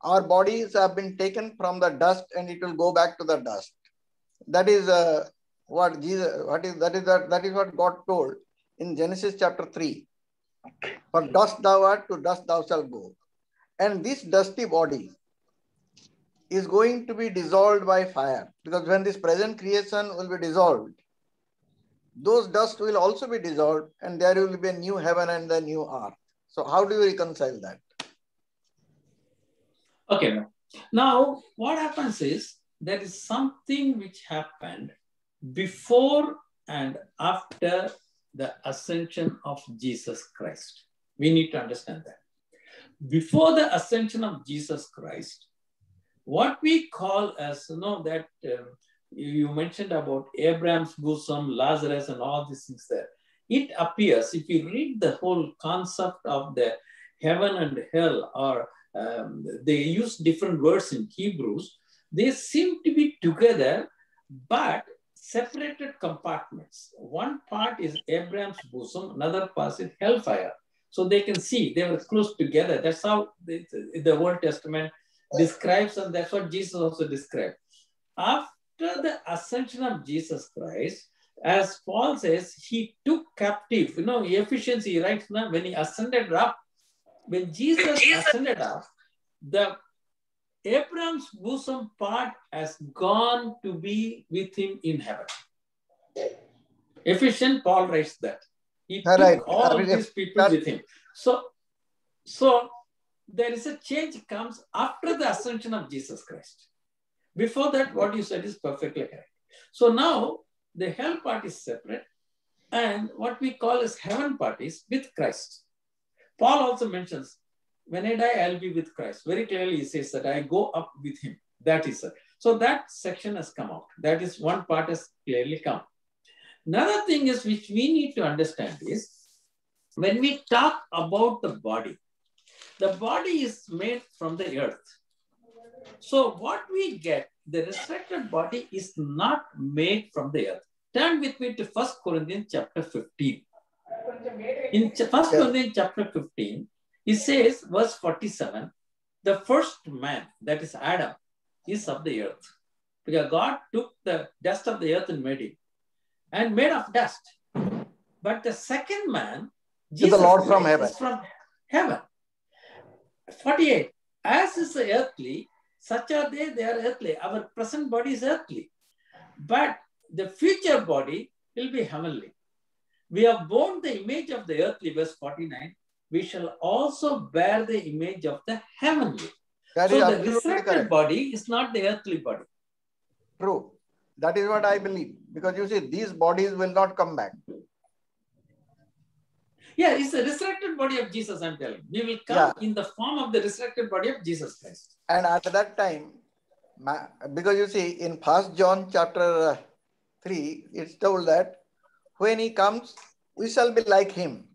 [SPEAKER 6] Our bodies have been taken from the dust and it will go back to the dust. That is what God told in Genesis chapter 3. For dust thou art, to dust thou shalt go. And this dusty body is going to be dissolved by fire. Because when this present creation will be dissolved, those dust will also be dissolved and there will be a new heaven and the new earth. So how do you reconcile that?
[SPEAKER 3] Okay. Now, what happens is there is something which happened before and after the ascension of Jesus Christ. We need to understand that. Before the ascension of Jesus Christ, what we call as, that you mentioned about Abraham's bosom, Lazarus, and all these things there. It appears, if you read the whole concept of the heaven and hell, or they use different words in Hebrews, they seem to be together, but separated compartments. One part is Abraham's bosom, another part is hellfire. So they can see, they were close together. That's how the Old Testament describes, and that's what Jesus also described. After the ascension of Jesus Christ, as Paul says, he took captive. Ephesians, he writes now, when he ascended up, when Jesus ascended up, the Abraham's bosom part has gone to be with him in heaven. Ephesians, Paul writes that. He took all these people with him. So there is a change comes after the ascension of Jesus Christ. Before that, what you said is perfectly correct. So now the hell part is separate and what we call as heaven part is with Christ. Paul also mentions, when I die, I'll be with Christ. Very clearly, he says that I go up with him. That is it. So that section has come out. That is one part has clearly come. Another thing is which we need to understand is when we talk about the body is made from the earth. So what we get, the resurrected body is not made from the earth. Turn with me to 1 Corinthians chapter 15. In 1 Corinthians chapter 15, it says, verse 47, the first man, that is Adam, is of the earth. Because God took the dust of the earth and made him. And made of dust. But the second man, Jesus,
[SPEAKER 6] is the Lord from heaven.
[SPEAKER 3] Is from heaven. 48. As is the earthly, such are they are earthly. Our present body is earthly. But the future body will be heavenly. We have borne the image of the earthly, verse 49. We shall also bear the image of the heavenly.
[SPEAKER 6] That
[SPEAKER 3] so
[SPEAKER 6] is
[SPEAKER 3] the resurrected body is not the earthly body.
[SPEAKER 6] True. That is what I believe. Because you see, these bodies will not come back.
[SPEAKER 3] Yeah, it's the resurrected body of Jesus, I'm telling you. We will come in the form of the resurrected body of Jesus Christ.
[SPEAKER 6] And at that time, because you see, in 1 John chapter 3, it's told that when he comes, we shall be like him.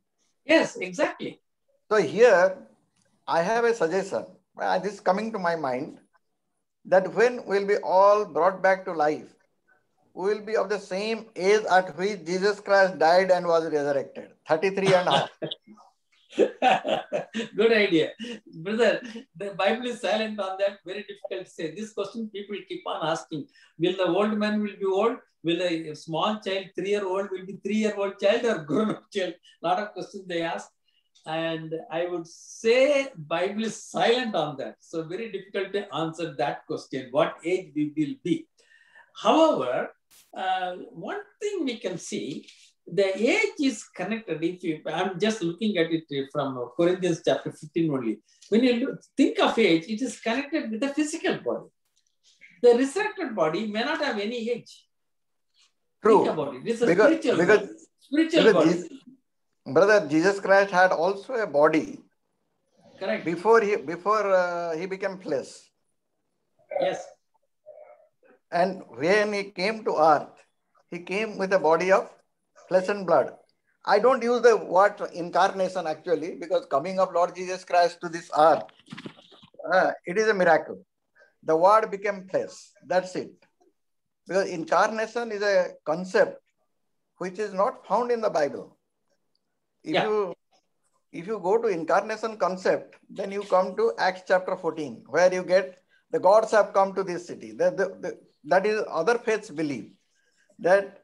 [SPEAKER 3] Yes, exactly.
[SPEAKER 6] So here, I have a suggestion. This is coming to my mind, that when we'll be all brought back to life, we will be of the same age at which Jesus Christ died and was resurrected, 33 and a half.
[SPEAKER 3] Good idea. Brother, the Bible is silent on that. Very difficult to say. This question people keep on asking. Will the old man will be old? Will a small child, 3-year-old, will be 3-year-old child or grown-up child? A lot of questions they ask. And I would say Bible is silent on that. So very difficult to answer that question. What age we will be. However, one thing we can see, the age is connected. I'm just looking at it from Corinthians chapter 15 only. When you think of age, it is connected with the physical body. The resurrected body may not have any age.
[SPEAKER 6] True.
[SPEAKER 3] Think about it. It's a spiritual body.
[SPEAKER 6] Brother, Jesus Christ had also a body.
[SPEAKER 3] Correct.
[SPEAKER 6] Before he became flesh.
[SPEAKER 3] Yes.
[SPEAKER 6] And when he came to earth, he came with a body of flesh and blood. I don't use the word incarnation actually, because coming of Lord Jesus Christ to this earth, it is a miracle. The word became flesh. That's it. Because incarnation is a concept which is not found in the Bible. If you go to incarnation concept, then you come to Acts chapter 14, where you get the gods have come to this city. That is other faiths believe that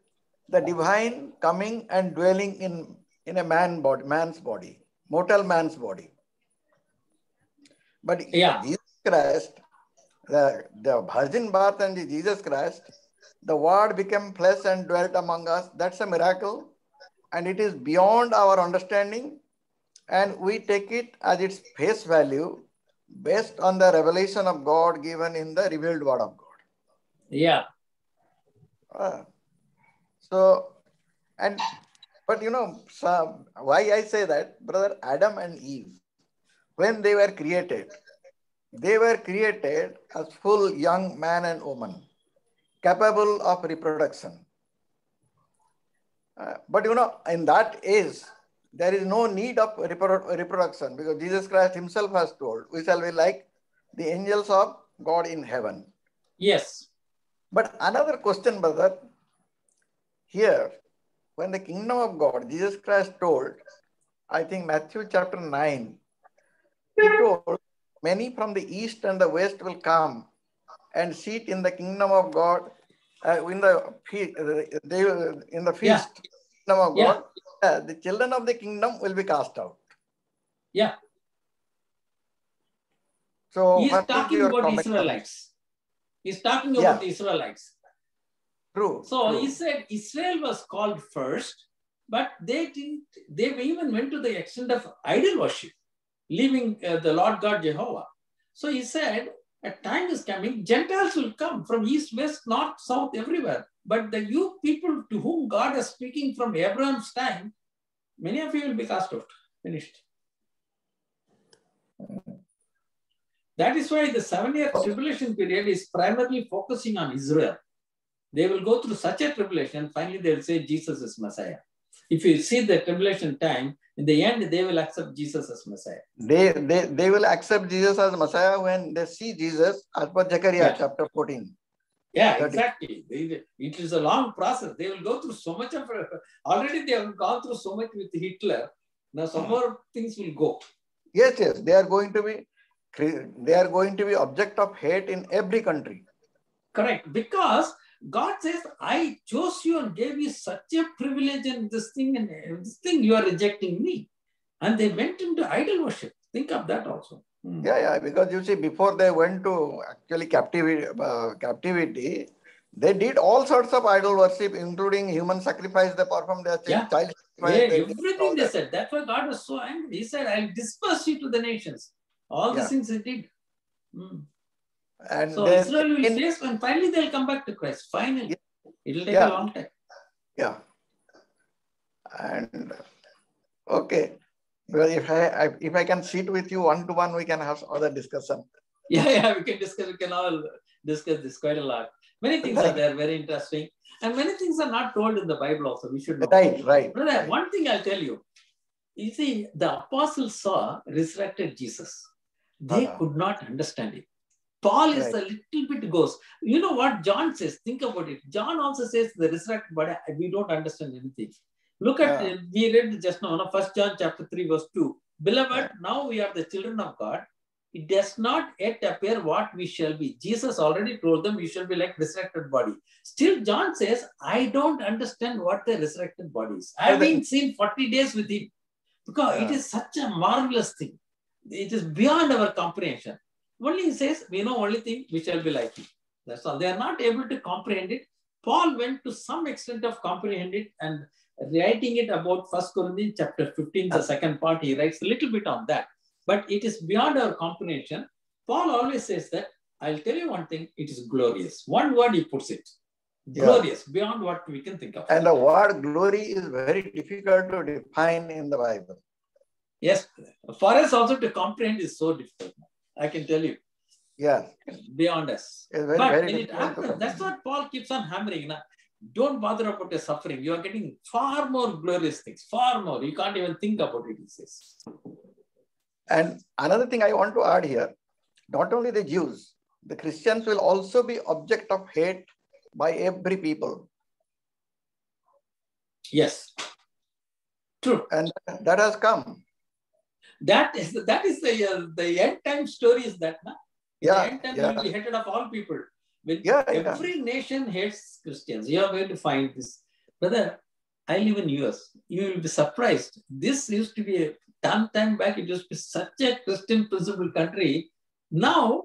[SPEAKER 6] the divine coming and dwelling in a man's body, mortal man's body. But Jesus Christ, the virgin birth and the Jesus Christ, the word became flesh and dwelt among us. That's a miracle. And it is beyond our understanding. And we take it as its face value based on the revelation of God given in the revealed word of God.
[SPEAKER 3] Yeah.
[SPEAKER 6] But you know, why I say that, brother, Adam and Eve, when they were created as full young man and woman, capable of reproduction. But you know, in that age, there is no need of reproduction, because Jesus Christ himself has told, we shall be like the angels of God in heaven.
[SPEAKER 3] Yes.
[SPEAKER 6] But another question, brother, here, when the kingdom of God, Jesus Christ told, I think Matthew chapter 9, he told, many from the east and the west will come and sit in the kingdom of God, in the feast, kingdom of God. The children of the kingdom will be cast out.
[SPEAKER 3] Yeah.
[SPEAKER 6] So
[SPEAKER 3] he's talking about Israelites. He's talking about the Israelites.
[SPEAKER 6] True.
[SPEAKER 3] So
[SPEAKER 6] true.
[SPEAKER 3] he said Israel was called first, but they even went to the extent of idol worship, leaving the Lord God Jehovah. So he said, a time is coming, Gentiles will come from east, west, north, south, everywhere. But you people to whom God is speaking from Abraham's time, many of you will be cast out. Finished. That is why the 7-year tribulation period is primarily focusing on Israel. They will go through such a tribulation, finally they will say Jesus is Messiah. If you see the tribulation time, in the end, they will accept Jesus as Messiah.
[SPEAKER 6] They will accept Jesus as Messiah when they see Jesus, as per Zechariah chapter 14.
[SPEAKER 3] Yeah, 30. Exactly. It is a long process. They will go through so much of it. Already they have gone through so much with Hitler. Now some more things will go.
[SPEAKER 6] Yes. They are going to be object of hate in every country.
[SPEAKER 3] Correct. Because God says, I chose you and gave you such a privilege and this thing you are rejecting me. And they went into idol worship. Think of that also.
[SPEAKER 6] Yeah, because you see, before they went to actually captivity, they did all sorts of idol worship, including human sacrifice. They performed their child sacrifice.
[SPEAKER 3] Everything they said. That's why God was so angry. He said, I'll disperse you to the nations. All these things he did. And so Israel will face, and finally they'll come back to Christ. Finally. It will take a long time.
[SPEAKER 6] Yeah. And okay. Well, if I can sit with you one-to-one, we can have other discussion.
[SPEAKER 3] Yeah, we can discuss. We can all discuss this quite a lot. Many things are there, very interesting. And many things are not told in the Bible also. We should know.
[SPEAKER 6] Right.
[SPEAKER 3] Brother, one thing I'll tell you. You see, the apostles saw resurrected Jesus. They could not understand it. Paul is a little bit goes. You know what John says? Think about it. John also says the resurrected body, we don't understand anything. Look at, we read just now, 1 John chapter 3 verse 2. Beloved, now we are the children of God. It does not yet appear what we shall be. Jesus already told them we shall be like resurrected body. Still John says, I don't understand what the resurrected body is. I've been seen 40 days with him. Because it is such a marvelous thing. It is beyond our comprehension. Only he says, we know only thing, we shall be like him. That's all. They are not able to comprehend it. Paul went to some extent of comprehend it, and writing it about 1 Corinthians chapter 15, the second part, he writes a little bit on that. But it is beyond our comprehension. Paul always says that, I'll tell you one thing, it is glorious. One word he puts it. Glorious, beyond what we can think of.
[SPEAKER 6] And the word glory is very difficult to define in the Bible.
[SPEAKER 3] Yes, for us also to comprehend is so difficult. I can tell you.
[SPEAKER 6] Yeah.
[SPEAKER 3] Beyond us.
[SPEAKER 6] Very,
[SPEAKER 3] but
[SPEAKER 6] very
[SPEAKER 3] when it happens, that's what Paul keeps on hammering. Don't bother about your suffering. You are getting far more glorious things, far more. You can't even think about it, he says.
[SPEAKER 6] And another thing I want to add here, not only the Jews, the Christians will also be object of hate by every people.
[SPEAKER 3] Yes, true.
[SPEAKER 6] And that has come.
[SPEAKER 3] That is the end time story is that, na? In the end time, you will be hated of all people. When every nation hates Christians, you are going to find this. Brother, I live in US. You will be surprised. This used to be a time back. It used to be such a Christian principled country. Now,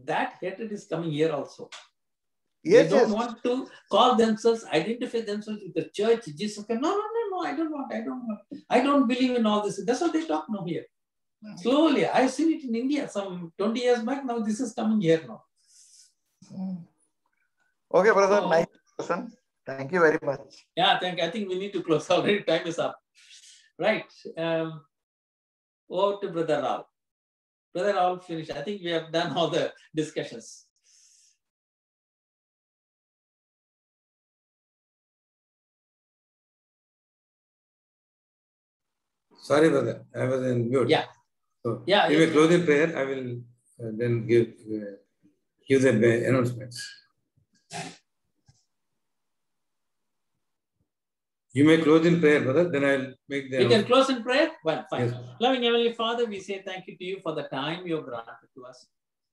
[SPEAKER 3] that hatred is coming here also. They don't want to call themselves, identify themselves with the church. Jesus said, no, I don't want. I don't believe in all this. That's what they talk now here. Slowly, I've seen it in India some 20 years back. Now this is coming here now.
[SPEAKER 6] Okay, brother. Nice person. Thank you very much.
[SPEAKER 3] Yeah, thank you. I think we need to close already. Time is up. Right. Over to Brother Rao. Brother Rao, finished. I think we have done all the discussions.
[SPEAKER 2] Sorry, brother. I was in mute.
[SPEAKER 3] Yeah.
[SPEAKER 2] So, give a closing prayer. I will then give the announcements. You may close in prayer, brother. Then I'll make the.
[SPEAKER 3] We can close in prayer? Well, fine.
[SPEAKER 2] Yes.
[SPEAKER 3] Loving Heavenly Father, we say thank you to you for the time you have granted to us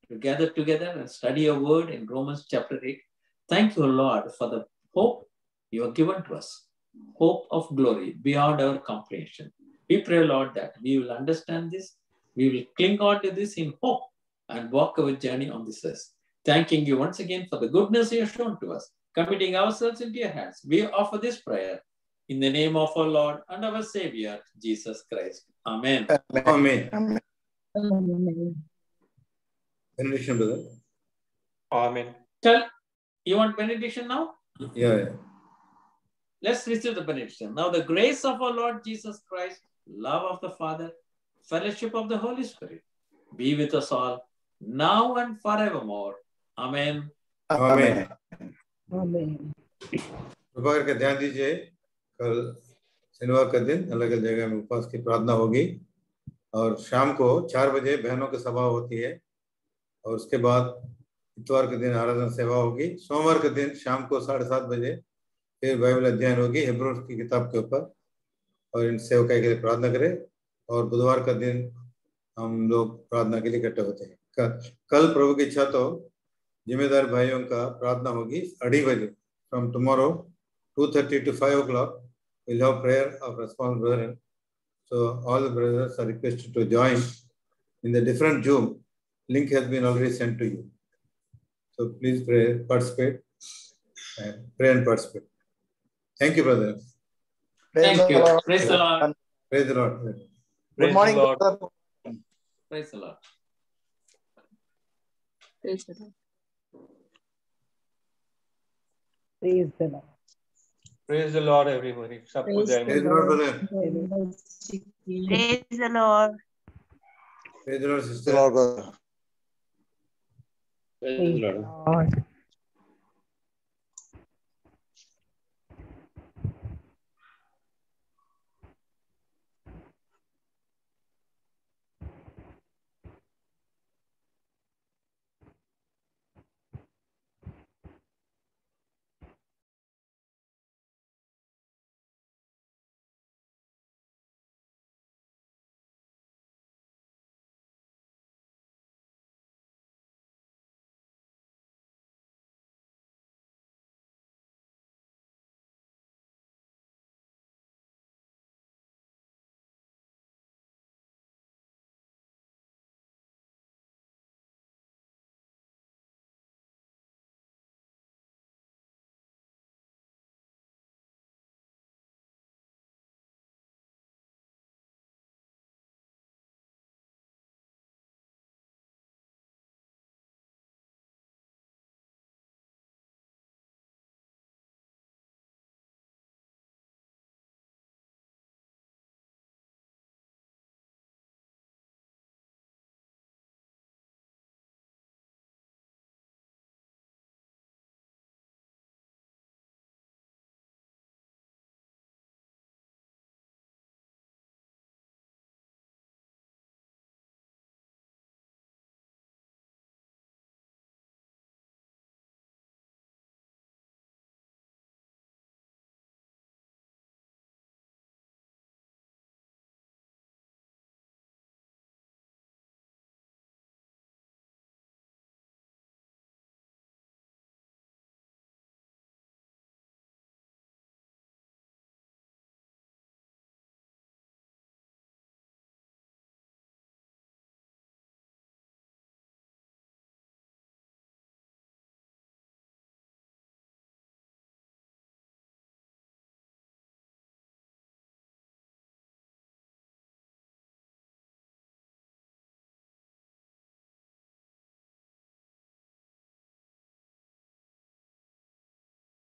[SPEAKER 3] to gather together and study your word in Romans chapter 8. Thank you, Lord, for the hope you have given to us. Hope of glory beyond our comprehension. We pray, Lord, that we will understand this. We will cling on to this in hope and walk our journey on this earth. Thanking you once again for the goodness you have shown to us. Committing ourselves into your hands, we offer this prayer in the name of our Lord and our Savior, Jesus Christ. Amen.
[SPEAKER 2] Amen.
[SPEAKER 1] Amen.
[SPEAKER 2] Benediction, brother.
[SPEAKER 7] Amen.
[SPEAKER 3] You want benediction now?
[SPEAKER 2] Yeah.
[SPEAKER 3] Let's receive the benediction. Now the grace of our Lord Jesus Christ, love of the Father, fellowship of the Holy Spirit, be with us all, now and forevermore. Amen.
[SPEAKER 2] Amen.
[SPEAKER 1] Amen.
[SPEAKER 2] कृपा करके ध्यान दीजिए, कल शनिवार का दिन अलग अलग जगह में उपवास की प्रार्थना होगी और शाम को 4 बजे बहनों की सभा होती है और उसके बाद इतवार के दिन आराधना सेवा होगी। सोमवार के दिन शाम को 7:30 बजे फिर बाइबल अध्ययन होगी हिब्रू की किताब के ऊपर और इन सेवकाई के लिए प्रार्थना करें और बुधवार का दिन हम लोग प्रार्थना के लिए इकट्ठे होते हैं। कल प्रभु की इच्छा तो जिम्मेदार भाइयों का प्रार्थना होगी 2:30 बजे। From tomorrow 2:30 to 5 o'clock we'll have prayer of response brethren. So all the brothers are requested to join in the different Zoom. Link has been already sent to you. So please pray, participate, and pray and participate. Thank you, brother.
[SPEAKER 3] Thank you. Praise the Lord.
[SPEAKER 2] Praise the Lord.
[SPEAKER 6] Good morning, brother.
[SPEAKER 3] Praise the Lord.
[SPEAKER 1] Praise the Lord. Praise the Lord.
[SPEAKER 7] Praise the Lord, everybody.
[SPEAKER 2] Praise the Lord, brother.
[SPEAKER 8] Praise the Lord.
[SPEAKER 2] Praise the Lord, sister.
[SPEAKER 6] Praise the Lord, brother.
[SPEAKER 1] Praise the Lord.